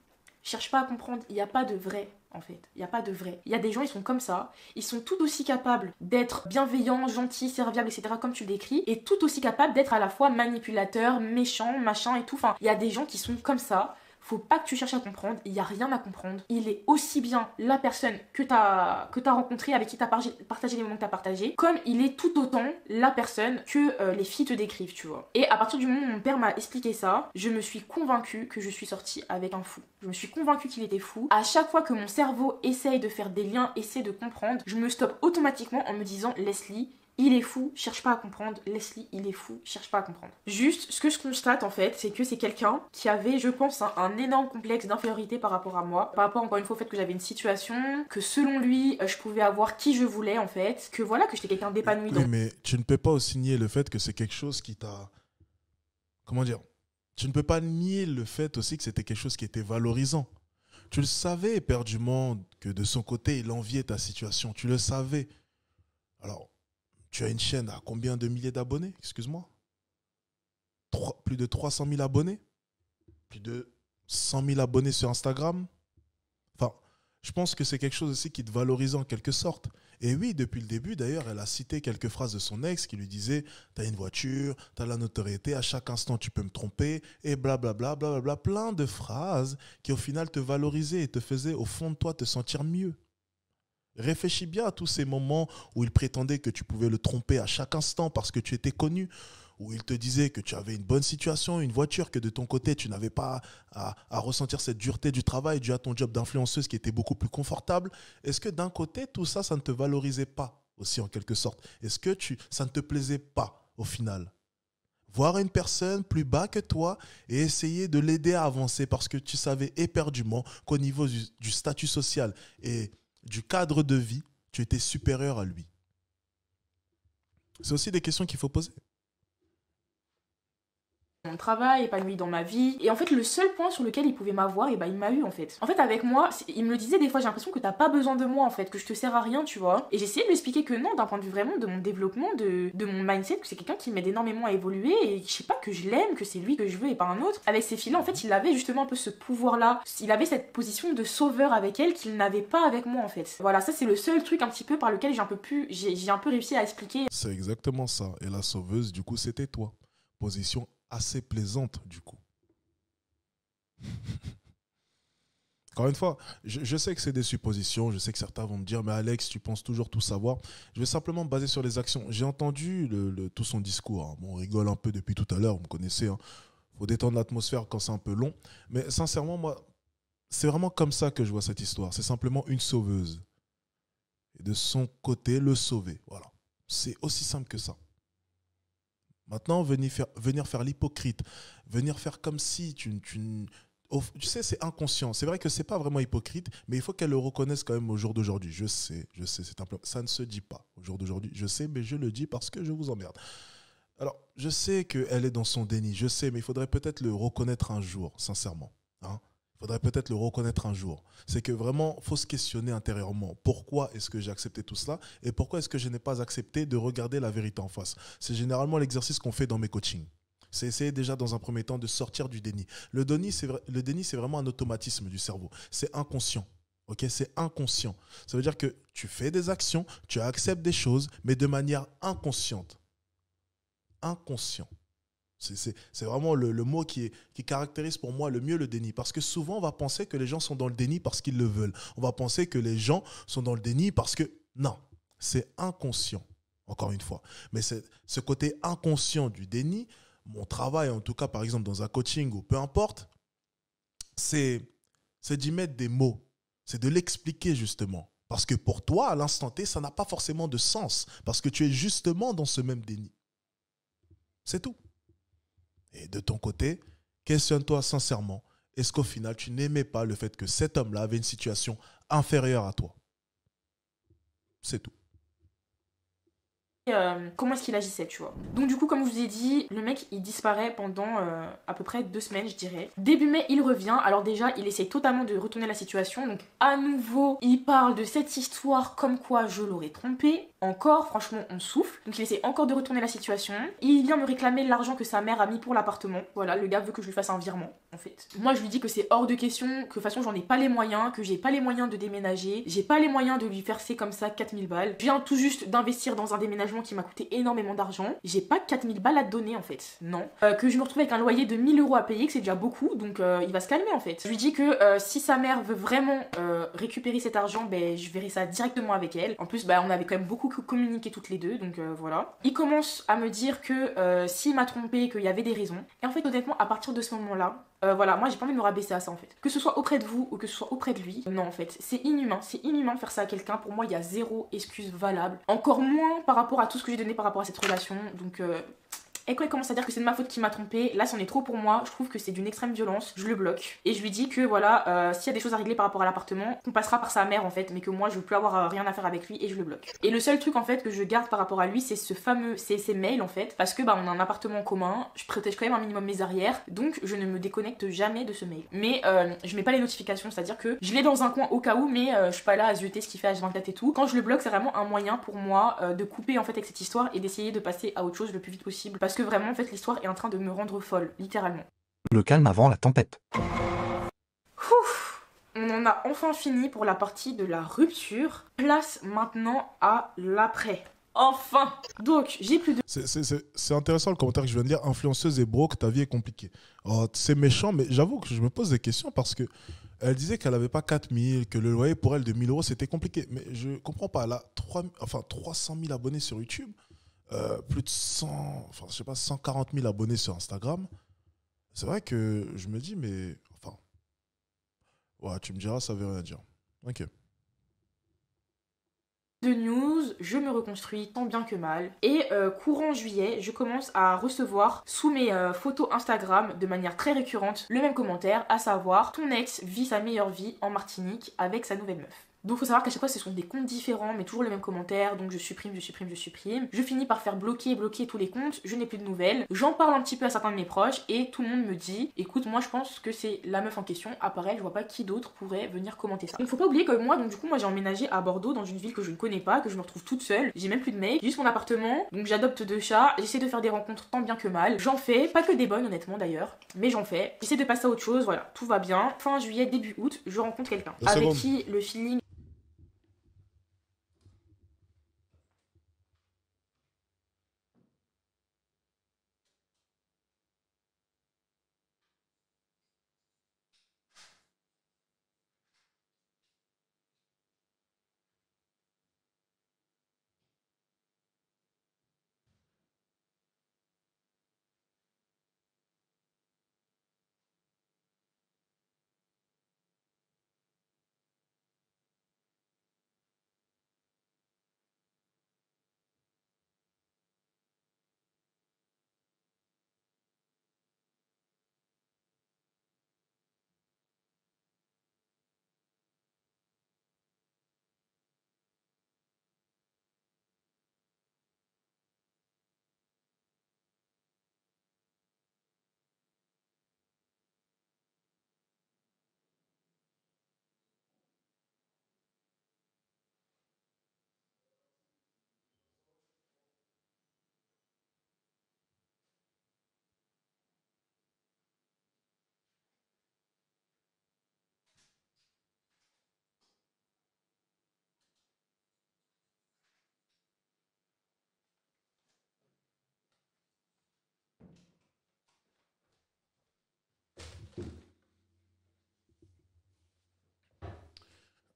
cherche pas à comprendre, il n'y a pas de vrai en fait, il n'y a pas de vrai. Il y a des gens, ils sont comme ça, ils sont tout aussi capables d'être bienveillants, gentils, serviables, etc. comme tu le décris, et tout aussi capables d'être à la fois manipulateurs, méchants, machin et tout. Enfin, il y a des gens qui sont comme ça. Faut pas que tu cherches à comprendre, il n'y a rien à comprendre. Il est aussi bien la personne que t'as rencontrée, avec qui t'as partagé les moments que t'as partagés, comme il est tout autant la personne que les filles te décrivent, tu vois. Et à partir du moment où mon père m'a expliqué ça, je me suis convaincue que je suis sortie avec un fou. Je me suis convaincue qu'il était fou. À chaque fois que mon cerveau essaye de faire des liens, essaie de comprendre, je me stoppe automatiquement en me disant Leslie, il est fou, cherche pas à comprendre. Leslie, il est fou, cherche pas à comprendre. Juste, ce que je constate en fait, c'est que c'est quelqu'un qui avait, je pense, un énorme complexe d'infériorité par rapport à moi. Par rapport, encore une fois, au fait que j'avais une situation, que selon lui, je pouvais avoir qui je voulais en fait. Que voilà, que j'étais quelqu'un d'épanoui. Oui, mais tu ne peux pas aussi nier le fait que c'est quelque chose qui t'a... Comment dire? Tu ne peux pas nier le fait aussi que c'était quelque chose qui était valorisant. Tu le savais éperdument que de son côté, il enviait ta situation. Tu le savais. Alors, tu as une chaîne à combien de milliers d'abonnés? Excuse-moi. Plus de 300 000 abonnés? Plus de 100 000 abonnés sur Instagram. Enfin, je pense que c'est quelque chose aussi qui te valorise en quelque sorte. Et oui, depuis le début, d'ailleurs, elle a cité quelques phrases de son ex qui lui disait « T'as une voiture, t'as la notoriété, à chaque instant tu peux me tromper, et blablabla, blablabla. » Plein de phrases qui au final te valorisaient et te faisaient au fond de toi te sentir mieux. Réfléchis bien à tous ces moments où il prétendait que tu pouvais le tromper à chaque instant parce que tu étais connu, où il te disait que tu avais une bonne situation, une voiture, que de ton côté, tu n'avais pas à ressentir cette dureté du travail dû à ton job d'influenceuse qui était beaucoup plus confortable. Est-ce que d'un côté, tout ça, ça ne te valorisait pas aussi en quelque sorte? Est-ce que ça ne te plaisait pas au final? Voir une personne plus bas que toi et essayer de l'aider à avancer parce que tu savais éperdument qu'au niveau du statut social et du cadre de vie, tu étais supérieur à lui. C'est aussi des questions qu'il faut poser. Mon travail, épanoui dans ma vie. Et en fait, le seul point sur lequel il pouvait m'avoir, et il m'a eu en fait. En fait, avec moi, il me le disait des fois, j'ai l'impression que t'as pas besoin de moi en fait, que je te sers à rien, tu vois. Et j'essayais de lui expliquer que non, d'un point de vue vraiment de mon développement, de mon mindset, que c'est quelqu'un qui m'aide énormément à évoluer et je sais pas, que je l'aime, que c'est lui que je veux et pas un autre. Avec ces filles-là, en fait, il avait justement un peu ce pouvoir-là. Il avait cette position de sauveur avec elle qu'il n'avait pas avec moi en fait. Voilà, ça c'est le seul truc un petit peu par lequel j'ai un peu réussi à expliquer. C'est exactement ça. Et la sauveuse, du coup, c'était toi. Position assez plaisante du coup. Encore une fois, je sais que c'est des suppositions, je sais que certains vont me dire « Mais Alex, tu penses toujours tout savoir ». Je vais simplement me baser sur les actions. J'ai entendu tout son discours. Hein. Bon, on rigole un peu depuis tout à l'heure, vous me connaissez. Hein. Faut détendre l'atmosphère quand c'est un peu long. Mais sincèrement, moi, c'est vraiment comme ça que je vois cette histoire. C'est simplement une sauveuse. Et de son côté, le sauver. Voilà. C'est aussi simple que ça. Maintenant, venir faire l'hypocrite, venir faire comme si tu sais, c'est inconscient. C'est vrai que c'est pas vraiment hypocrite, mais il faut qu'elle le reconnaisse quand même au jour d'aujourd'hui. Je sais, ça ne se dit pas au jour d'aujourd'hui. Je sais, mais je le dis parce que je vous emmerde. Alors, je sais qu'elle est dans son déni, je sais, mais il faudrait peut-être le reconnaître un jour, sincèrement. Hein? Il faudrait peut-être le reconnaître un jour. C'est que vraiment, il faut se questionner intérieurement. Pourquoi est-ce que j'ai accepté tout cela et pourquoi est-ce que je n'ai pas accepté de regarder la vérité en face? C'est généralement l'exercice qu'on fait dans mes coachings. C'est essayer déjà dans un premier temps de sortir du déni. Le déni, c'est vraiment un automatisme du cerveau. C'est inconscient. Okay, c'est inconscient. Ça veut dire que tu fais des actions, tu acceptes des choses, mais de manière inconsciente. Inconscient. C'est vraiment le mot qui caractérise pour moi le mieux le déni. Parce que souvent, on va penser que les gens sont dans le déni parce qu'ils le veulent. On va penser que les gens sont dans le déni parce que... Non, c'est inconscient, encore une fois. Mais ce côté inconscient du déni, mon travail, en tout cas, par exemple, dans un coaching ou peu importe, c'est d'y mettre des mots. C'est de l'expliquer, justement. Parce que pour toi, à l'instant T, ça n'a pas forcément de sens. Parce que tu es justement dans ce même déni. C'est tout. Et de ton côté, questionne-toi sincèrement. Est-ce qu'au final, tu n'aimais pas le fait que cet homme-là avait une situation inférieure à toi? C'est tout. Comment est-ce qu'il agissait, tu vois. Donc du coup, comme je vous ai dit, le mec il disparaît pendant à peu près 2 semaines, je dirais. Début mai, il revient. Alors déjà, il essaie totalement de retourner la situation. Donc à nouveau, il parle de cette histoire comme quoi je l'aurais trompé. Encore, franchement, on souffle. Donc il essaie encore de retourner la situation. Il vient me réclamer l'argent que sa mère a mis pour l'appartement. Voilà, le gars veut que je lui fasse un virement, en fait. Moi, je lui dis que c'est hors de question, que de toute façon, j'en ai pas les moyens, que j'ai pas les moyens de déménager, j'ai pas les moyens de lui verser comme ça 4000 balles. Je viens tout juste d'investir dans un déménagement qui m'a coûté énormément d'argent. J'ai pas 4000 balles à te donner, en fait. Non. Que je me retrouve avec un loyer de 1000 € à payer, que c'est déjà beaucoup, donc il va se calmer, en fait. Je lui dis que si sa mère veut vraiment récupérer cet argent, ben je verrai ça directement avec elle. En plus, on avait quand même beaucoup communiqué toutes les deux, donc voilà. Il commence à me dire que s'il m'a trompé, qu'il y avait des raisons. Et en fait, honnêtement, à partir de ce moment-là, voilà, moi j'ai pas envie de me rabaisser à ça en fait. Que ce soit auprès de vous ou que ce soit auprès de lui, non en fait, c'est inhumain de faire ça à quelqu'un. Pour moi, il y a zéro excuse valable. Encore moins par rapport à tout ce que j'ai donné par rapport à cette relation. Donc et quand il commence à dire que c'est de ma faute qui m'a trompé, là c'en est trop pour moi, je trouve que c'est d'une extrême violence, je le bloque. Et je lui dis que voilà, s'il y a des choses à régler par rapport à l'appartement, qu'on passera par sa mère en fait, mais que moi je veux plus avoir rien à faire avec lui et je le bloque. Et le seul truc en fait que je garde par rapport à lui, c'est ces mails en fait, parce que on a un appartement en commun, je protège quand même un minimum mes arrières, donc je ne me déconnecte jamais de ce mail. Mais je mets pas les notifications, c'est-à-dire que je l'ai dans un coin au cas où, mais je suis pas là à zioter ce qu'il fait H24 et tout. Quand je le bloque, c'est vraiment un moyen pour moi de couper en fait avec cette histoire et d'essayer de passer à autre chose le plus vite possible. Parce que vraiment, en fait, l'histoire est en train de me rendre folle, littéralement. Le calme avant la tempête. Ouf, on en a enfin fini pour la partie de la rupture. Place maintenant à l'après. Enfin. Donc, j'ai plus de... C'est intéressant le commentaire que je viens de dire. Influenceuse et broke, ta vie est compliquée. Oh, c'est méchant, mais j'avoue que je me pose des questions parce que elle disait qu'elle n'avait pas 4000, que le loyer pour elle de 1000 euros c'était compliqué. Mais je comprends pas. Elle a 300 000 abonnés sur YouTube, plus de 100, enfin, je sais pas, 140 000 abonnés sur Instagram. C'est vrai que je me dis, mais enfin, ouais, tu me diras, ça veut rien dire. Ok. de news, je me reconstruis tant bien que mal. Et courant juillet, je commence à recevoir sous mes photos Instagram de manière très récurrente le même commentaire, à savoir ton ex vit sa meilleure vie en Martinique avec sa nouvelle meuf. Donc faut savoir qu'à chaque fois ce sont des comptes différents mais toujours le même commentaire, donc je supprime. Je finis par faire bloquer tous les comptes, je n'ai plus de nouvelles. J'en parle un petit peu à certains de mes proches et tout le monde me dit écoute, moi je pense que c'est la meuf en question, à part elle, je vois pas qui d'autre pourrait venir commenter ça. Donc faut pas oublier que moi, donc du coup moi j'ai emménagé à Bordeaux dans une ville que je ne connais pas, que je me retrouve toute seule, j'ai même plus de mec, j'ai juste mon appartement, donc j'adopte 2 chats, j'essaie de faire des rencontres tant bien que mal. J'en fais, pas que des bonnes honnêtement d'ailleurs, mais j'en fais. J'essaie de passer à autre chose, voilà, tout va bien. Fin juillet, début août, je rencontre quelqu'un avec qui le feeling...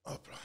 Hop là.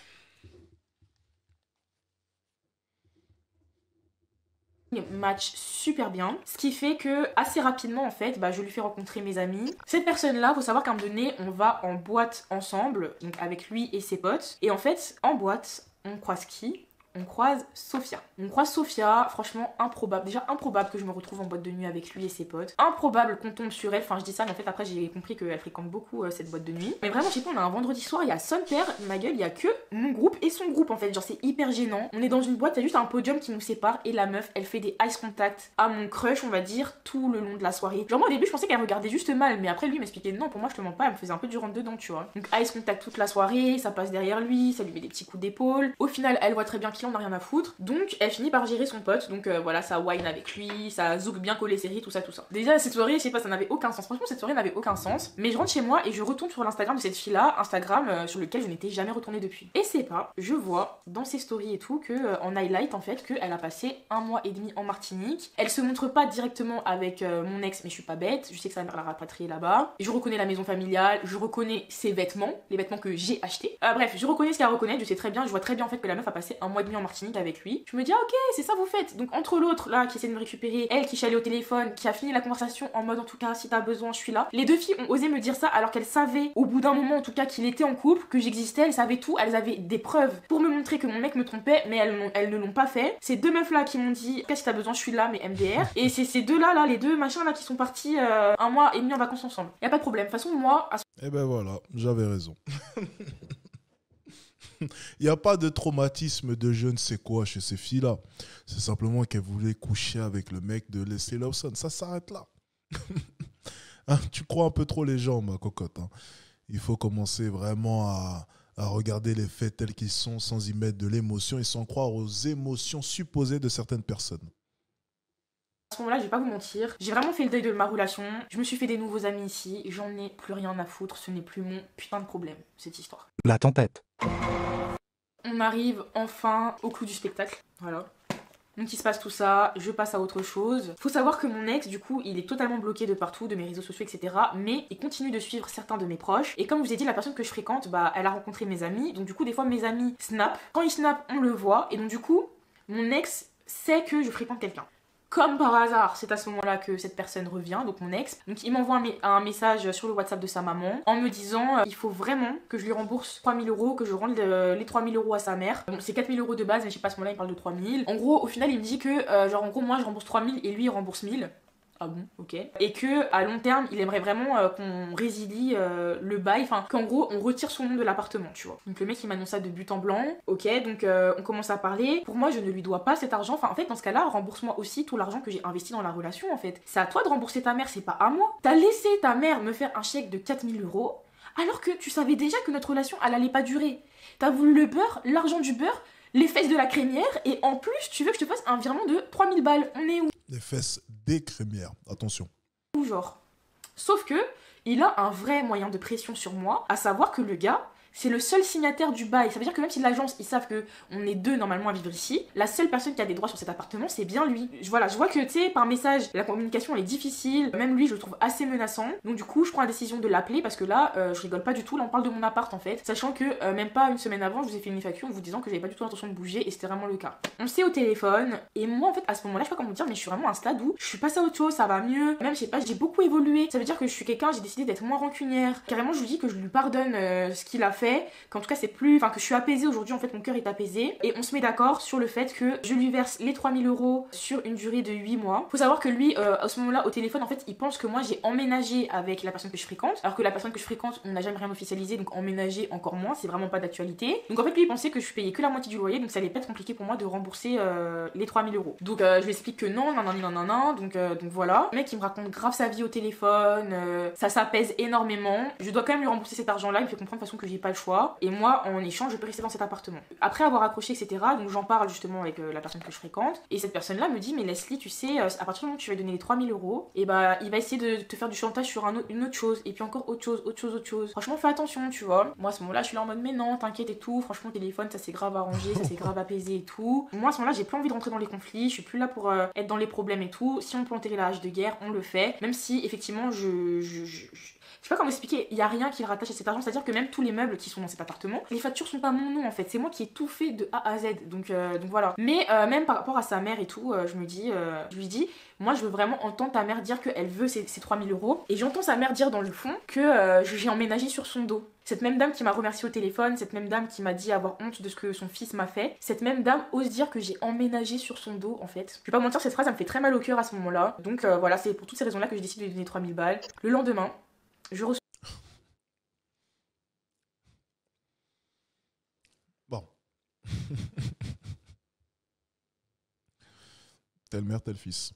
match super bien, ce qui fait que assez rapidement en fait je lui fais rencontrer mes amis. Cette personne là, faut savoir qu'à un moment donné on va en boîte ensemble, donc avec lui et ses potes, et en fait en boîte on croise qui? On croise Sophia. On croise Sophia, franchement improbable. Déjà improbable que je me retrouve en boîte de nuit avec lui et ses potes. Improbable qu'on tombe sur elle. Enfin je dis ça mais en fait après j'ai compris qu'elle fréquente beaucoup cette boîte de nuit. Mais vraiment je sais pas, on a un vendredi soir, il y a son père, ma gueule, il y a que mon groupe et son groupe en fait. Genre c'est hyper gênant. On est dans une boîte, il y a juste un podium qui nous sépare et la meuf elle fait des ice contact à mon crush on va dire tout le long de la soirée. Genre moi au début je pensais qu'elle regardait juste mal mais après lui m'expliquait non pour moi je te mens pas, elle me faisait un peu du rentre dedans tu vois. Donc ice contact toute la soirée, ça passe derrière lui, ça lui met des petits coups d'épaule. Au final elle voit très bien qu'il en a rien à foutre. Donc elle finit par gérer son pote, donc voilà, ça wine avec lui, ça zouk bien collé série, tout ça. Déjà cette soirée, je sais pas, ça n'avait aucun sens. Franchement cette soirée n'avait aucun sens. Mais je rentre chez moi et je retourne sur l'Instagram de cette fille-là, Instagram sur lequel je n'étais jamais retournée depuis. Et c'est pas, je vois dans ses stories et tout que en highlight en fait qu'elle a passé 1 mois et demi en Martinique. Elle se montre pas directement avec mon ex, mais je suis pas bête, je sais que sa mère l'a rapatriée là-bas. Je reconnais la maison familiale, je reconnais ses vêtements, les vêtements que j'ai achetés. Bref, je reconnais ce qu'elle reconnaît, je sais très bien, je vois très bien en fait que la meuf a passé 1 mois et demi en Martinique avec lui. Je me dis ah ok c'est ça vous faites. Donc entre l'autre là qui essaie de me récupérer, elle qui chialait au téléphone, qui a fini la conversation en mode en tout cas si t'as besoin je suis là. Les deux filles ont osé me dire ça alors qu'elles savaient au bout d'un moment en tout cas qu'il était en couple, que j'existais, elles savaient tout, elles avaient des preuves pour me montrer que mon mec me trompait mais elles ne l'ont pas fait. Ces deux meufs là qui m'ont dit si t'as besoin je suis là mais MDR. Et c'est ces deux là les deux machins là qui sont partis 1 mois et demi en vacances ensemble. Y a pas de problème. De toute façon moi... Eh ben voilà, j'avais raison. Il n'y a pas de traumatisme de je ne sais quoi chez ces filles-là. C'est simplement qu'elles voulaient coucher avec le mec de Leslie Lawson. Ça s'arrête là. Hein, tu crois un peu trop les gens, ma cocotte. Hein. Il faut commencer vraiment à regarder les faits tels qu'ils sont sans y mettre de l'émotion et sans croire aux émotions supposées de certaines personnes. À ce moment-là, je vais pas vous mentir, j'ai vraiment fait le deuil de ma relation, je me suis fait des nouveaux amis ici, j'en ai plus rien à foutre, ce n'est plus mon putain de problème, cette histoire. La tempête. On arrive enfin au clou du spectacle, voilà. Donc il se passe tout ça, je passe à autre chose. Faut savoir que mon ex, du coup, il est totalement bloqué de partout, de mes réseaux sociaux, etc. Mais il continue de suivre certains de mes proches. Et comme je vous ai dit, la personne que je fréquente, bah, elle a rencontré mes amis. Donc du coup, des fois, mes amis snap. Quand ils snap, on le voit. Et donc du coup, mon ex sait que je fréquente quelqu'un. Comme par hasard, c'est à ce moment-là que cette personne revient, donc mon ex. Donc il m'envoie un message sur le WhatsApp de sa maman en me disant il faut vraiment que je lui rembourse 3000 euros, que je rende les 3000 euros à sa mère. Bon, c'est 4000 euros de base, mais je sais pas, à ce moment-là, il parle de 3000. En gros, au final, il me dit que, genre, en gros, moi, je rembourse 3000 et lui, il rembourse 1000. Ah bon, ok. Et que à long terme, il aimerait vraiment qu'on résilie le bail, enfin qu'en gros on retire son nom de l'appartement, tu vois. Donc le mec il m'annonce ça de but en blanc, ok, donc on commence à parler. Pour moi, je ne lui dois pas cet argent, enfin en fait dans ce cas-là, rembourse-moi aussi tout l'argent que j'ai investi dans la relation en fait. C'est à toi de rembourser ta mère, c'est pas à moi. T'as laissé ta mère me faire un chèque de 4000 euros alors que tu savais déjà que notre relation elle allait pas durer. T'as voulu le beurre, l'argent du beurre, les fesses de la crémière et en plus tu veux que je te fasse un virement de 3000 balles. On est où? Les fesses des crémières, attention. Genre. Sauf que il a un vrai moyen de pression sur moi, à savoir que le gars, c'est le seul signataire du bail. Ça veut dire que même si l'agence, ils savent que on est deux normalement à vivre ici, la seule personne qui a des droits sur cet appartement, c'est bien lui. Voilà, je vois que, tu sais, par message, la communication elle est difficile. Même lui, je le trouve assez menaçant. Donc du coup, je prends la décision de l'appeler parce que là, je rigole pas du tout. Là, on parle de mon appart en fait. Sachant que même pas une semaine avant, je vous ai fait une FAQ en vous disant que j'avais pas du tout l'intention de bouger et c'était vraiment le cas. On s'est au téléphone et moi, en fait, à ce moment-là, je sais pas comment vous dire, mais je suis vraiment à un stade où je suis passée à autre chose, ça va mieux. Même, je sais pas, j'ai beaucoup évolué. Ça veut dire que je suis quelqu'un, j'ai décidé d'être moins rancunière. Carrément, je lui dis que je lui pardonne ce qu'il a fait, qu'en tout cas, c'est plus, enfin que je suis apaisée aujourd'hui, en fait mon cœur est apaisé et on se met d'accord sur le fait que je lui verse les 3000 euros sur une durée de 8 mois. Faut savoir que lui à ce moment là au téléphone en fait il pense que moi j'ai emménagé avec la personne que je fréquente, alors que la personne que je fréquente on n'a jamais rien officialisé, donc emménager encore moins, c'est vraiment pas d'actualité. Donc en fait lui il pensait que je payais que la moitié du loyer, donc ça allait pas être compliqué pour moi de rembourser les 3000 euros. Donc je lui explique que non, donc voilà. Le mec il me raconte grave sa vie au téléphone, ça s'apaise énormément. Je dois quand même lui rembourser cet argent là, il me fait comprendre de toute façon que j'ai pas le choix et moi en échange je peux rester dans cet appartement. Après avoir accroché etc, donc j'en parle justement avec la personne que je fréquente et cette personne là me dit mais Leslie tu sais à partir du moment où tu vas lui donner les 3000 euros et bah il va essayer de te faire du chantage sur une autre chose et puis encore autre chose. Franchement fais attention tu vois. Moi à ce moment là je suis là en mode mais non t'inquiète et tout, franchement le téléphone ça s'est grave arrangé, ça s'est grave apaisé et tout. Moi à ce moment là j'ai plus envie de rentrer dans les conflits, je suis plus là pour être dans les problèmes et tout. Si on peut enterrer la hache de guerre on le fait, même si effectivement je sais pas comment expliquer, il y a rien qui le rattache à cet argent, c'est-à-dire que même tous les meubles qui sont dans cet appartement, les factures sont pas mon nom en fait, c'est moi qui ai tout fait de A à Z, donc voilà. Mais même par rapport à sa mère et tout, je lui dis, moi je veux vraiment entendre ta mère dire qu'elle veut ces 3000 euros, et j'entends sa mère dire dans le fond que j'ai emménagé sur son dos. Cette même dame qui m'a remercié au téléphone, cette même dame qui m'a dit avoir honte de ce que son fils m'a fait, cette même dame ose dire que j'ai emménagé sur son dos en fait. Je vais pas mentir, cette phrase elle me fait très mal au cœur à ce moment-là, donc voilà, c'est pour toutes ces raisons-là que j'ai décidé de lui donner 3000 balles. Le lendemain, je reçois. Bon. Telle mère, tel fils.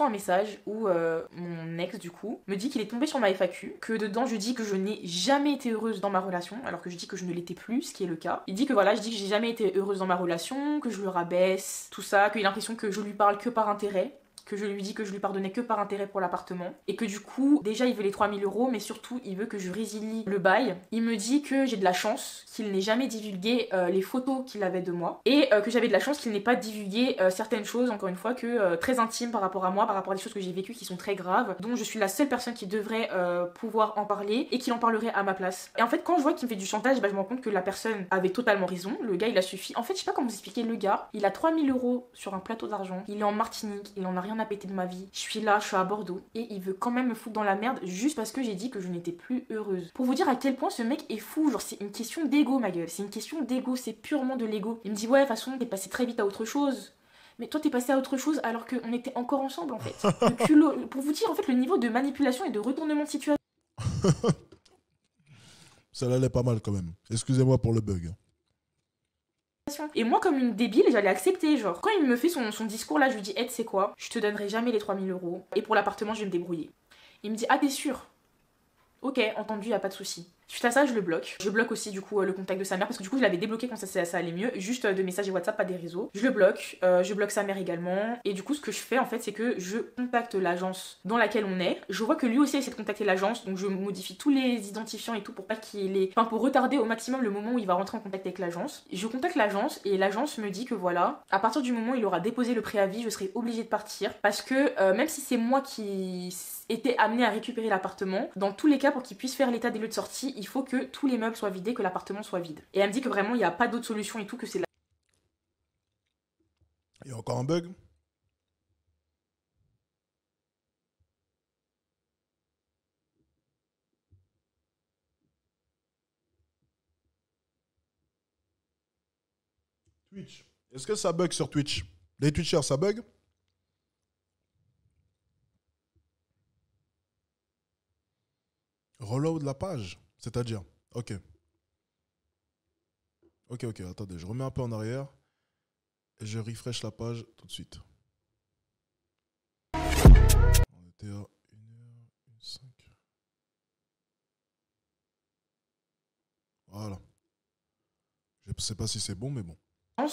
Un message où mon ex du coup me dit qu'il est tombé sur ma FAQ, que dedans je dis que je n'ai jamais été heureuse dans ma relation alors que je dis que je ne l'étais plus, ce qui est le cas. Il dit que voilà, je dis que j'ai jamais été heureuse dans ma relation, que je le rabaisse, tout ça, qu'il a l'impression que je lui parle que par intérêt, que je lui dis que je lui pardonnais que par intérêt pour l'appartement et que du coup déjà il veut les 3000 euros mais surtout il veut que je résilie le bail. Il me dit que j'ai de la chance qu'il n'ait jamais divulgué les photos qu'il avait de moi et que j'avais de la chance qu'il n'ait pas divulgué certaines choses, encore une fois, que très intimes par rapport à moi, par rapport à des choses que j'ai vécues qui sont très graves, dont je suis la seule personne qui devrait pouvoir en parler et qu'il en parlerait à ma place. Et en fait quand je vois qu'il me fait du chantage, bah, je me rends compte que la personne avait totalement raison, le gars il a suffi. En fait je sais pas comment vous expliquer, le gars il a 3000 euros sur un plateau d'argent, il est en Martinique, il en a rien à péter de ma vie, je suis là, je suis à Bordeaux et il veut quand même me foutre dans la merde juste parce que j'ai dit que je n'étais plus heureuse. Pour vous dire à quel point ce mec est fou, genre c'est une question d'ego ma gueule, c'est une question d'ego, c'est purement de l'ego. Il me dit ouais de toute façon t'es passé très vite à autre chose. Mais toi t'es passé à autre chose alors qu'on était encore ensemble en fait. Le culot, pour vous dire en fait le niveau de manipulation et de retournement de situation. Ça l'allait pas mal quand même. Excusez-moi pour le bug. Et moi comme une débile j'allais accepter, genre quand il me fait son discours là je lui dis hey, tu sais quoi, je te donnerai jamais les 3000 euros et pour l'appartement je vais me débrouiller. Il me dit ah t'es sûr? Ok entendu, y a pas de souci. Suite à ça, je le bloque. Je bloque aussi du coup le contact de sa mère parce que du coup je l'avais débloqué quand ça allait mieux, juste de messages et WhatsApp, pas des réseaux. Je bloque sa mère également. Et du coup ce que je fais en fait c'est que je contacte l'agence dans laquelle on est. Je vois que lui aussi essaie de contacter l'agence, donc je modifie tous les identifiants et tout pour pas qu'il ait... Enfin pour retarder au maximum le moment où il va rentrer en contact avec l'agence. Je contacte l'agence et l'agence me dit que voilà, à partir du moment où il aura déposé le préavis, je serai obligée de partir parce que même si c'est moi qui était amené à récupérer l'appartement, dans tous les cas pour qu'il puisse faire l'état des lieux de sortie, il faut que tous les meubles soient vidés, que l'appartement soit vide. Et elle me dit que vraiment il n'y a pas d'autre solution et tout, que c'est la... Il y a encore un bug. Twitch. Est-ce que ça bug sur Twitch? Les Twitchers, ça bug? Reload la page, c'est-à-dire? Ok. Ok, attendez, je remets un peu en arrière et je refresh la page tout de suite. On était à 1h05. Voilà. Je sais pas si c'est bon, mais bon.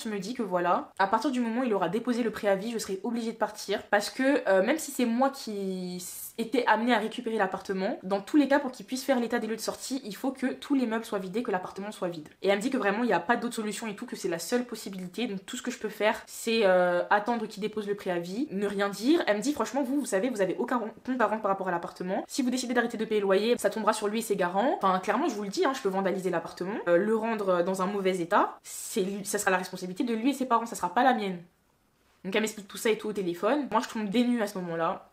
Me dit que voilà, à partir du moment où il aura déposé le préavis, je serai obligée de partir parce que même si c'est moi qui était amené à récupérer l'appartement, dans tous les cas pour qu'il puisse faire l'état des lieux de sortie, il faut que tous les meubles soient vidés, que l'appartement soit vide. Et elle me dit que vraiment il n'y a pas d'autre solution et tout, que c'est la seule possibilité, donc tout ce que je peux faire c'est attendre qu'il dépose le préavis, ne rien dire. Elle me dit franchement vous savez, vous avez aucun compte à rendre par rapport à l'appartement, si vous décidez d'arrêter de payer le loyer, ça tombera sur lui et ses garants. Enfin clairement je vous le dis, hein, je peux vandaliser l'appartement, le rendre dans un mauvais état, ça sera la responsabilité de lui et ses parents, ça sera pas la mienne. Donc elle m'explique tout ça et tout au téléphone. Moi je tombe dénue à ce moment-là.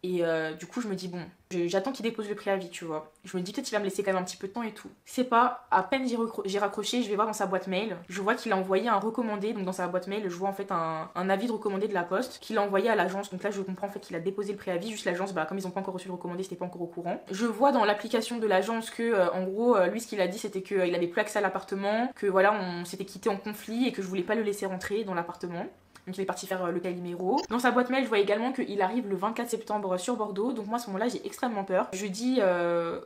Et du coup je me dis bon, j'attends qu'il dépose le préavis, tu vois. Je me dis peut-être qu'il va me laisser quand même un petit peu de temps et tout. C'est pas, à peine j'ai raccroché, je vais voir dans sa boîte mail. Je vois qu'il a envoyé un recommandé, donc dans sa boîte mail je vois en fait un avis de recommandé de la poste qu'il a envoyé à l'agence. Donc là je comprends en fait qu'il a déposé le préavis, juste l'agence, bah comme ils ont pas encore reçu le recommandé, c'était pas encore au courant. Je vois dans l'application de l'agence que en gros lui ce qu'il a dit c'était qu'il avait plus accès à l'appartement, que voilà on s'était quitté en conflit et que je voulais pas le laisser rentrer dans l'appartement. Donc il est parti faire le Calimero. Dans sa boîte mail, je vois également qu'il arrive le 24 septembre sur Bordeaux. Donc moi à ce moment-là, j'ai extrêmement peur. Je dis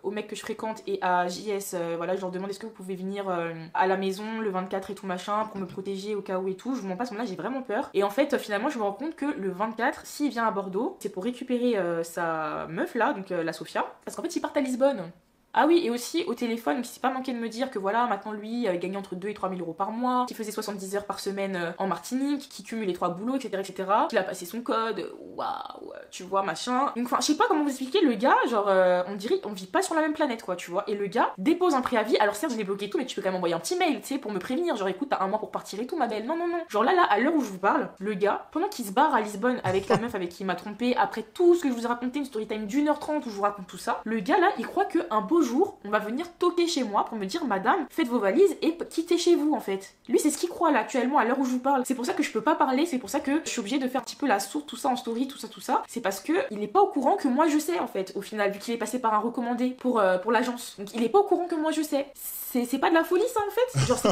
au mec que je fréquente et à JS, voilà, je leur demande est-ce que vous pouvez venir à la maison le 24 et tout machin pour me protéger au cas où et tout. Je vous mens pas, à ce moment-là, j'ai vraiment peur. Et en fait, finalement, je me rends compte que le 24, s'il vient à Bordeaux, c'est pour récupérer sa meuf là, donc la Sophia. Parce qu'en fait, ils partent à Lisbonne. Ah oui, et aussi au téléphone, il s'est pas manqué de me dire que voilà, maintenant lui, il gagnait entre 2 et 3 000 euros par mois, qu'il faisait 70 heures par semaine en Martinique, qu'il cumulait les 3 boulots, etc., qu'il a passé son code, waouh, tu vois, machin. Donc, enfin, je sais pas comment vous expliquer, le gars, genre, on dirait, on vit pas sur la même planète, quoi, tu vois. Et le gars dépose un préavis, alors certes, je l'ai bloqué et tout, mais tu peux quand même envoyer un petit mail, tu sais, pour me prévenir, genre, écoute, t'as un mois pour partir et tout, ma belle. Non, non, non. Genre là, à l'heure où je vous parle, le gars, pendant qu'il se barre à Lisbonne avec la meuf avec qui il m'a trompé, après tout ce que je vous ai raconté, une story time d'1h30 où je vous raconte tout ça, le gars là, il croit qu'un beau jour, on va venir toquer chez moi pour me dire madame, faites vos valises et quittez chez vous en fait. Lui c'est ce qu'il croit là actuellement à l'heure où je vous parle. C'est pour ça que je peux pas parler, c'est pour ça que je suis obligée de faire un petit peu la sourde, tout ça en story, tout ça. C'est parce que il est pas au courant que moi je sais en fait, au final, vu qu'il est passé par un recommandé pour l'agence. Donc il est pas au courant que moi je sais. C'est pas de la folie ça en fait. Genre c'est...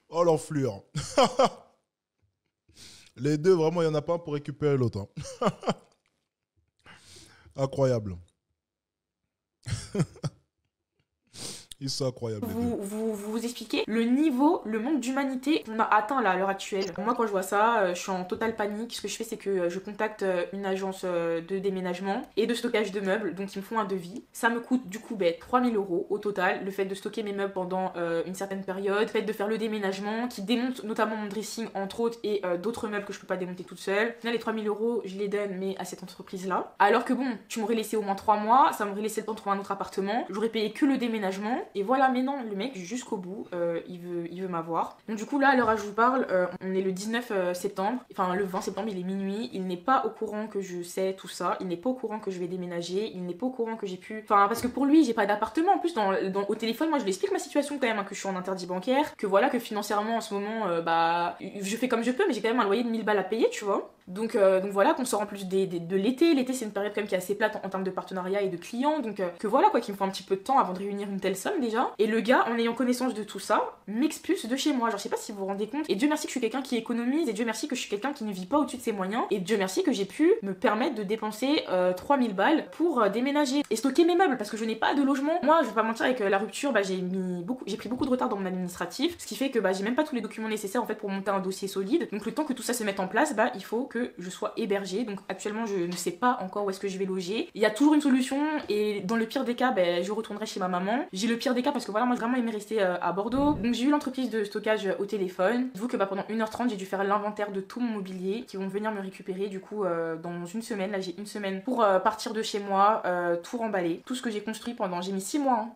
Oh l'enflure. Les deux, vraiment, il n'y en a pas un pour récupérer l'autre. Hein. Incroyable. Ils sont incroyables. Vous expliquez le niveau, le manque d'humanité qu'on a atteint là à l'heure actuelle. Moi quand je vois ça, je suis en totale panique. Ce que je fais c'est que je contacte une agence de déménagement et de stockage de meubles, donc ils me font un devis. Ça me coûte du coup 3 000 euros au total, le fait de stocker mes meubles pendant une certaine période, le fait de faire le déménagement, qui démonte notamment mon dressing entre autres et d'autres meubles que je peux pas démonter toute seule. Là les 3 000 euros je les donne mais à cette entreprise là. Alors que bon, tu m'aurais laissé au moins 3 mois, ça m'aurait laissé le temps de trouver un autre appartement, j'aurais payé que le déménagement. Et voilà, mais non, le mec, jusqu'au bout, il veut m'avoir. Donc du coup, là, à l'heure où je vous parle, on est le 19 septembre. Enfin, le 20 septembre, il est minuit. Il n'est pas au courant que je sais tout ça. Il n'est pas au courant que je vais déménager. Il n'est pas au courant que j'ai pu... Enfin, parce que pour lui, j'ai pas d'appartement. En plus, au téléphone, moi, je lui explique ma situation quand même, hein, que je suis en interdit bancaire. Que voilà, que financièrement, en ce moment, je fais comme je peux, mais j'ai quand même un loyer de 1000 balles à payer, tu vois. Donc voilà, qu'on sort en plus de l'été. L'été, c'est une période quand même qui est assez plate en termes de partenariat et de clients. Donc que voilà, quoi, qu'il me faut un petit peu de temps avant de réunir une telle somme. téléphone déjà. Et le gars, en ayant connaissance de tout ça, m'expulse de chez moi. Genre, je sais pas si vous vous rendez compte. Et Dieu merci que je suis quelqu'un qui économise. Et Dieu merci que je suis quelqu'un qui ne vit pas au-dessus de ses moyens. Et Dieu merci que j'ai pu me permettre de dépenser 3000 balles pour déménager et stocker mes meubles parce que je n'ai pas de logement. Moi, je vais pas mentir, avec la rupture, bah, j'ai pris beaucoup de retard dans mon administratif. Ce qui fait que bah, j'ai même pas tous les documents nécessaires en fait pour monter un dossier solide. Donc, le temps que tout ça se mette en place, bah, il faut que je sois hébergée. Donc, actuellement, je ne sais pas encore où est-ce que je vais loger. Il y a toujours une solution. Et dans le pire des cas, bah, je retournerai chez ma maman. J'ai le pire des cas parce que voilà, moi, j'ai vraiment aimé rester à Bordeaux. Donc, j'ai eu l'entreprise de stockage au téléphone. Dites-vous que bah, pendant 1h30, j'ai dû faire l'inventaire de tout mon mobilier qui vont venir me récupérer du coup dans une semaine. Là, j'ai une semaine pour partir de chez moi, tout remballer. Tout ce que j'ai construit pendant... J'ai mis 6 mois, hein.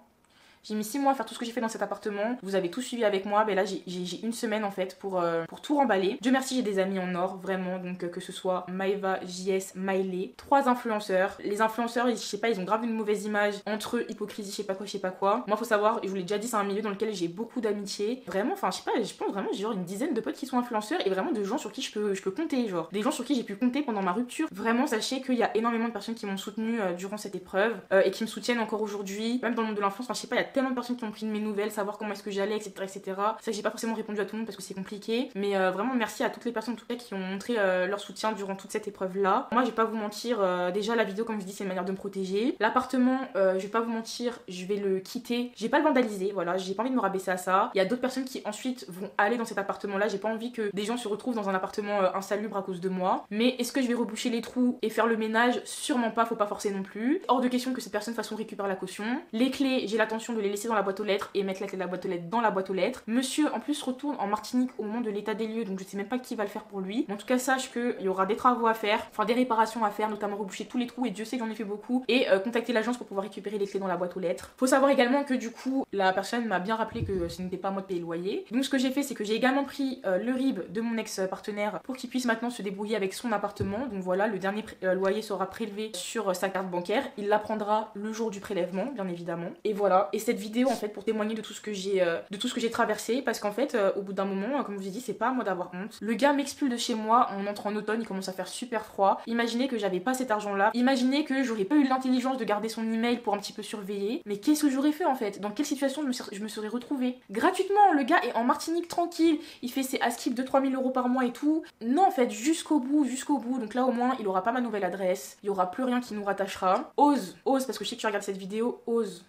J'ai mis 6 mois à faire tout ce que j'ai fait dans cet appartement. Vous avez tout suivi avec moi. Ben là, j'ai une semaine en fait pour tout remballer. Dieu merci, j'ai des amis en or, vraiment. Donc que ce soit Maeva, JS, Miley. 3 influenceurs. Les influenceurs, je sais pas, ils ont grave une mauvaise image entre eux, hypocrisie, je sais pas quoi, je sais pas quoi. Moi, faut savoir, je vous l'ai déjà dit, c'est un milieu dans lequel j'ai beaucoup d'amitié. Vraiment, enfin, je sais pas, je pense vraiment, j'ai genre une dizaine de potes qui sont influenceurs et vraiment de gens sur qui je peux compter, genre. Des gens sur qui j'ai pu compter pendant ma rupture. Vraiment, sachez qu'il y a énormément de personnes qui m'ont soutenu durant cette épreuve et qui me soutiennent encore aujourd'hui. Même dans le monde de l'influence, enfin, je sais pas, il y a tellement de personnes qui ont pris de mes nouvelles, savoir comment est-ce que j'allais, etc., etc. C'est vrai que j'ai pas forcément répondu à tout le monde parce que c'est compliqué, mais vraiment merci à toutes les personnes en tout cas qui ont montré leur soutien durant toute cette épreuve-là. Moi, je vais pas vous mentir, déjà la vidéo, comme je dis, c'est une manière de me protéger. L'appartement, je vais pas vous mentir, je vais le quitter. J'ai pas le vandaliser, voilà, j'ai pas envie de me rabaisser à ça. Il y a d'autres personnes qui ensuite vont aller dans cet appartement-là. J'ai pas envie que des gens se retrouvent dans un appartement insalubre à cause de moi. Mais est-ce que je vais reboucher les trous et faire le ménage? Sûrement pas, faut pas forcer non plus. Hors de question que cette personne façon récupère la caution. Les clés, j'ai l'intention de les laisser dans la boîte aux lettres et mettre la clé de la boîte aux lettres dans la boîte aux lettres. Monsieur en plus retourne en Martinique au moment de l'état des lieux, donc je sais même pas qui va le faire pour lui. Mais en tout cas, sache qu'il y aura des travaux à faire, enfin des réparations à faire, notamment reboucher tous les trous, et Dieu sait que j'en ai fait beaucoup, et contacter l'agence pour pouvoir récupérer les clés dans la boîte aux lettres. Faut savoir également que du coup, la personne m'a bien rappelé que ce n'était pas à moi de payer le loyer. Donc ce que j'ai fait, c'est que j'ai également pris le RIB de mon ex-partenaire pour qu'il puisse maintenant se débrouiller avec son appartement. Donc voilà, le dernier loyer sera prélevé sur sa carte bancaire. Il l'apprendra le jour du prélèvement, bien évidemment. Et voilà. Et cette vidéo, en fait, pour témoigner de tout ce que j'ai traversé, parce qu'en fait, au bout d'un moment, comme je vous ai dit, c'est pas à moi d'avoir honte. Le gars m'expulse de chez moi, on entre en automne, il commence à faire super froid. Imaginez que j'avais pas cet argent-là. Imaginez que j'aurais pas eu l'intelligence de garder son email pour un petit peu surveiller. Mais qu'est-ce que j'aurais fait en fait? Dans quelle situation je me serais retrouvée? Gratuitement, le gars est en Martinique tranquille, il fait ses ASKIP de 3000 € par mois et tout. Non, en fait, jusqu'au bout, jusqu'au bout. Donc là, au moins, il aura pas ma nouvelle adresse, il y aura plus rien qui nous rattachera. Ose, parce que je sais que tu regardes cette vidéo, ose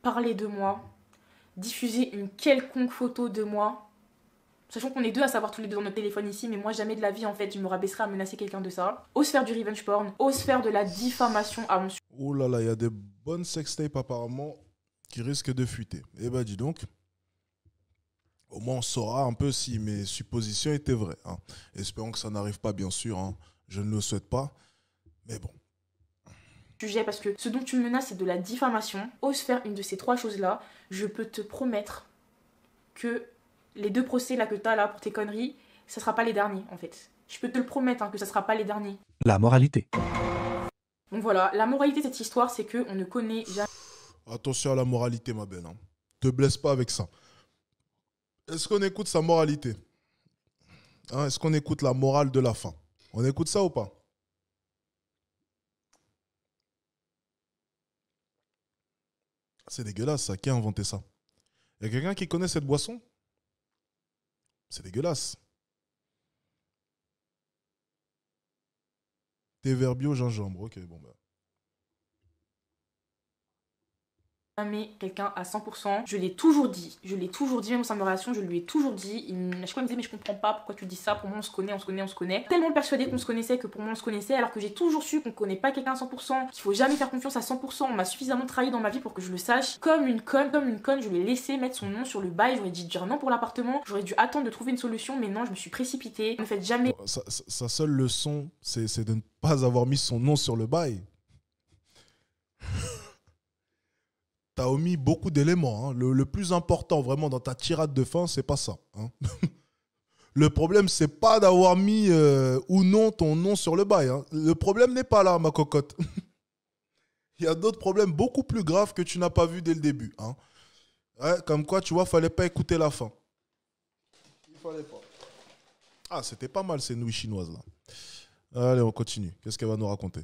parler de moi, diffuser une quelconque photo de moi, sachant qu'on est deux à savoir tous les deux dans notre téléphone ici, mais moi jamais de la vie en fait je me rabaisserai à menacer quelqu'un de ça. Ose faire du revenge porn, ose faire de la diffamation à mon... Oh là là, il y a des bonnes sextapes apparemment qui risquent de fuiter. Eh ben dis donc, au moins on saura un peu si mes suppositions étaient vraies, hein. Espérons que ça n'arrive pas, bien sûr, hein. Je ne le souhaite pas, mais bon. Sujet, parce que ce dont tu me menaces c'est de la diffamation. Ose faire une de ces 3 choses là, je peux te promettre que les 2 procès là que t'as là pour tes conneries, ça sera pas les derniers en fait. Je peux te le promettre hein, que ça sera pas les derniers. La moralité. Donc voilà, la moralité de cette histoire c'est que on ne connaît jamais... Attention à la moralité, ma belle, hein. Te blesse pas avec ça. Est-ce qu'on écoute sa moralité, hein? Est-ce qu'on écoute la morale de la fin? On écoute ça ou pas? C'est dégueulasse, ça. Qui a inventé ça? Il y a quelqu'un qui connaît cette boisson? C'est dégueulasse. Thé vert bio, gingembre. Ok, bon bah. Jamais quelqu'un à 100%. Je l'ai toujours dit, même au sein de ma relation, je lui ai toujours dit. À chaque fois il me disait mais je comprends pas pourquoi tu dis ça, pour moi on se connaît, on se connaît, on se connaît. Tellement persuadée qu'on se connaissait que pour moi on se connaissait, alors que j'ai toujours su qu'on connaît pas quelqu'un à 100%, qu'il faut jamais faire confiance à 100%. On m'a suffisamment trahi dans ma vie pour que je le sache. Comme une conne, je lui ai laissé mettre son nom sur le bail, j'aurais dû dire non pour l'appartement, j'aurais dû attendre de trouver une solution, mais non, je me suis précipitée. Ne faites jamais... Sa seule leçon, c'est de ne pas avoir mis son nom sur le bail. T'as omis beaucoup d'éléments, hein. Le plus important vraiment dans ta tirade de fin, c'est pas ça, hein. Le problème, c'est pas d'avoir mis ou non ton nom sur le bail, hein. Le problème n'est pas là, ma cocotte. Il y a d'autres problèmes beaucoup plus graves que tu n'as pas vu dès le début, hein. Ouais, comme quoi, tu vois, fallait pas écouter la fin. Il fallait pas. Ah, c'était pas mal ces nouilles chinoises là. Allez, on continue. Qu'est-ce qu'elle va nous raconter?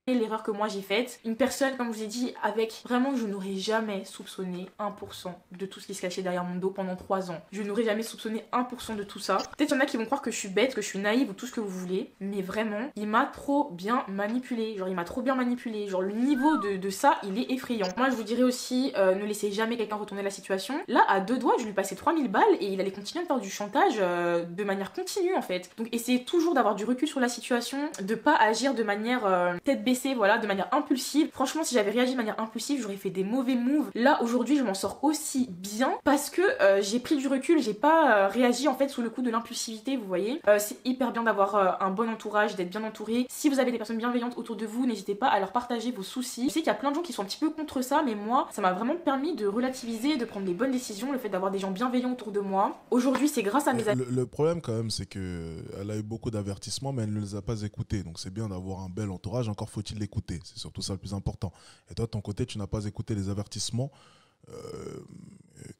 l'erreur que moi j'ai faite. Une personne, comme je vous ai dit, avec vraiment, je n'aurais jamais soupçonné 1% de tout ce qui se cachait derrière mon dos pendant 3 ans. Je n'aurais jamais soupçonné 1% de tout ça. Peut-être qu'il y en a qui vont croire que je suis bête, que je suis naïve ou tout ce que vous voulez, mais vraiment, il m'a trop bien manipulé. Genre, il m'a trop bien manipulé. Genre, le niveau de ça, il est effrayant. Moi, je vous dirais aussi, ne laissez jamais quelqu'un retourner la situation. Là, à 2 doigts, je lui passais 3000 balles et il allait continuer à me faire du chantage de manière continue, en fait. Donc, essayez toujours d'avoir du recul sur la situation, de pas agir de manière tête baissée, voilà, de manière impulsive. Franchement, si j'avais réagi de manière impulsive, j'aurais fait des mauvais moves. Là, aujourd'hui, je m'en sors aussi bien parce que j'ai pris du recul, j'ai pas réagi en fait sous le coup de l'impulsivité, vous voyez. C'est hyper bien d'avoir un bon entourage, d'être bien entouré. Si vous avez des personnes bienveillantes autour de vous, n'hésitez pas à leur partager vos soucis. Je sais qu'il y a plein de gens qui sont un petit peu contre ça, mais moi, ça m'a vraiment permis de relativiser, de prendre les bonnes décisions, le fait d'avoir des gens bienveillants autour de moi. Aujourd'hui, c'est grâce à mes amis. Le problème quand même, c'est qu'elle a eu beaucoup d'avertissements, mais elle ne les a pas écoutés. Donc c'est bien d'avoir un bel entourage, encore faut-il l'écouter. C'est surtout ça le plus important. Et toi, de ton côté, tu n'as pas écouté les avertissements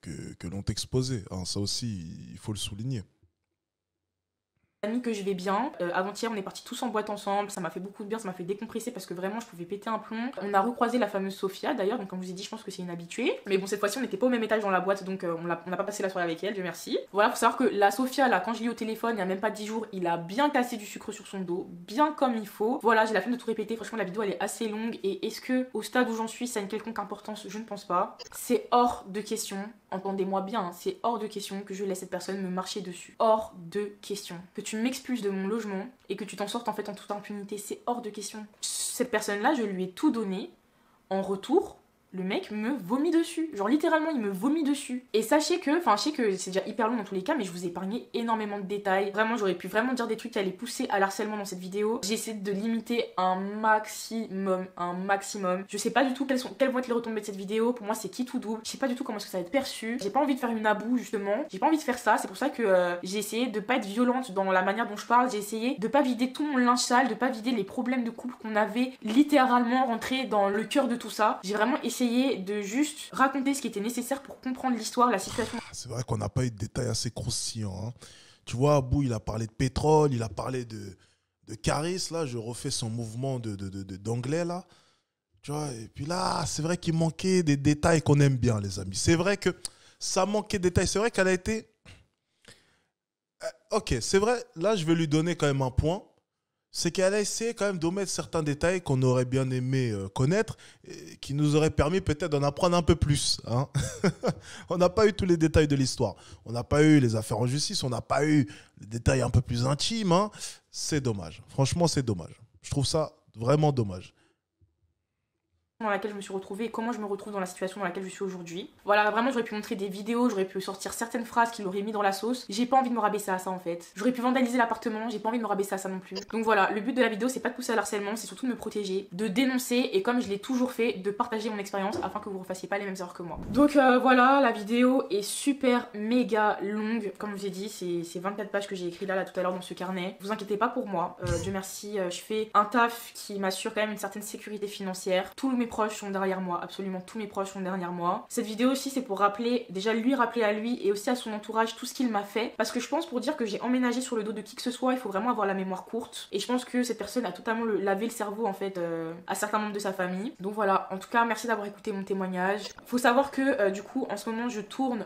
que l'on t'exposait. Hein, ça aussi, il faut le souligner. Amis que je vais bien. Avant-hier, on est partis tous en boîte ensemble. Ça m'a fait beaucoup de bien, ça m'a fait décompresser parce que vraiment, je pouvais péter un plomb. On a recroisé la fameuse Sophia d'ailleurs, donc comme je vous ai dit, je pense que c'est une habituée. Mais bon, cette fois-ci, on n'était pas au même étage dans la boîte, donc on n'a pas passé la soirée avec elle, Dieu merci. Voilà, faut savoir que la Sophia, là, quand je l'ai eu au téléphone, il y a même pas 10 jours, il a bien cassé du sucre sur son dos, bien comme il faut. Voilà, j'ai la flemme de tout répéter. Franchement, la vidéo, elle est assez longue. Et est-ce que, au stade où j'en suis, ça a une quelconque importance? Je ne pense pas. C'est hors de question. Entendez-moi bien, hein, c'est hors de question que je laisse cette personne me marcher dessus. Hors de question. Que tu m'expulses de mon logement et que tu t'en sortes en fait en toute impunité, c'est hors de question. Cette personne-là, je lui ai tout donné. En retour, le mec me vomit dessus. Genre littéralement, il me vomit dessus. Et sachez que, enfin je sais que c'est déjà hyper long dans tous les cas, mais je vous ai épargné énormément de détails. Vraiment, j'aurais pu vraiment dire des trucs qui allaient pousser à l'harcèlement dans cette vidéo. J'ai essayé de limiter un maximum, un maximum. Je sais pas du tout quelles vont être les retombées de cette vidéo. Pour moi, c'est qui tout double. Je sais pas du tout comment est-ce que ça va être perçu. J'ai pas envie de faire une aboue justement. J'ai pas envie de faire ça. C'est pour ça que j'ai essayé de pas être violente dans la manière dont je parle. J'ai essayé de pas vider tout mon linge sale, de pas vider les problèmes de couple qu'on avait littéralement rentrés dans le cœur de tout ça. J'ai vraiment essayé de juste raconter ce qui était nécessaire pour comprendre l'histoire, la situation. C'est vrai qu'on n'a pas eu de détails assez croustillants. Hein. Tu vois, Abou, il a parlé de pétrole, il a parlé de Caris, là, je refais son mouvement d'anglais, là. Tu vois, et puis là, c'est vrai qu'il manquait des détails qu'on aime bien, les amis. C'est vrai que ça manquait de détails. C'est vrai qu'elle a été... Ok, c'est vrai, là, je vais lui donner quand même un point. C'est qu'elle a essayé quand même d'omettre certains détails qu'on aurait bien aimé connaître, et qui nous auraient permis peut-être d'en apprendre un peu plus. Hein. On n'a pas eu tous les détails de l'histoire. On n'a pas eu les affaires en justice, on n'a pas eu les détails un peu plus intimes. Hein. C'est dommage. Franchement, c'est dommage. Je trouve ça vraiment dommage. Dans laquelle je me suis retrouvée et comment je me retrouve dans la situation dans laquelle je suis aujourd'hui. Voilà, vraiment j'aurais pu montrer des vidéos, j'aurais pu sortir certaines phrases qui l'auraient mis dans la sauce. J'ai pas envie de me rabaisser à ça en fait. J'aurais pu vandaliser l'appartement, j'ai pas envie de me rabaisser à ça non plus. Donc voilà, le but de la vidéo c'est pas de pousser à l'harcèlement, c'est surtout de me protéger, de dénoncer et comme je l'ai toujours fait, de partager mon expérience afin que vous refassiez pas les mêmes erreurs que moi. Donc voilà, la vidéo est super méga longue. Comme je vous ai dit, c'est 24 pages que j'ai écrit là tout à l'heure dans ce carnet. Vous inquiétez pas pour moi, Dieu merci, je fais un taf qui m'assure quand même une certaine sécurité financière. Tous mes proches sont derrière moi. Absolument tous mes proches sont derrière moi. Cette vidéo aussi c'est pour rappeler, déjà lui rappeler à lui et aussi à son entourage tout ce qu'il m'a fait. Parce que je pense pour dire que j'ai emménagé sur le dos de qui que ce soit, il faut vraiment avoir la mémoire courte. Et je pense que cette personne a totalement lavé le cerveau en fait à certains membres de sa famille. Donc voilà, en tout cas merci d'avoir écouté mon témoignage. Faut savoir que du coup en ce moment je tourne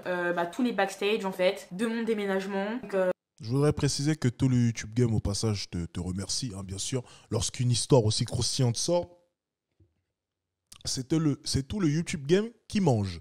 tous les backstage en fait de mon déménagement. Donc, je voudrais préciser que tout le YouTube Game au passage te remercie, hein, bien sûr. Lorsqu'une histoire aussi croustillante sort, c'est tout le YouTube Game qui mange.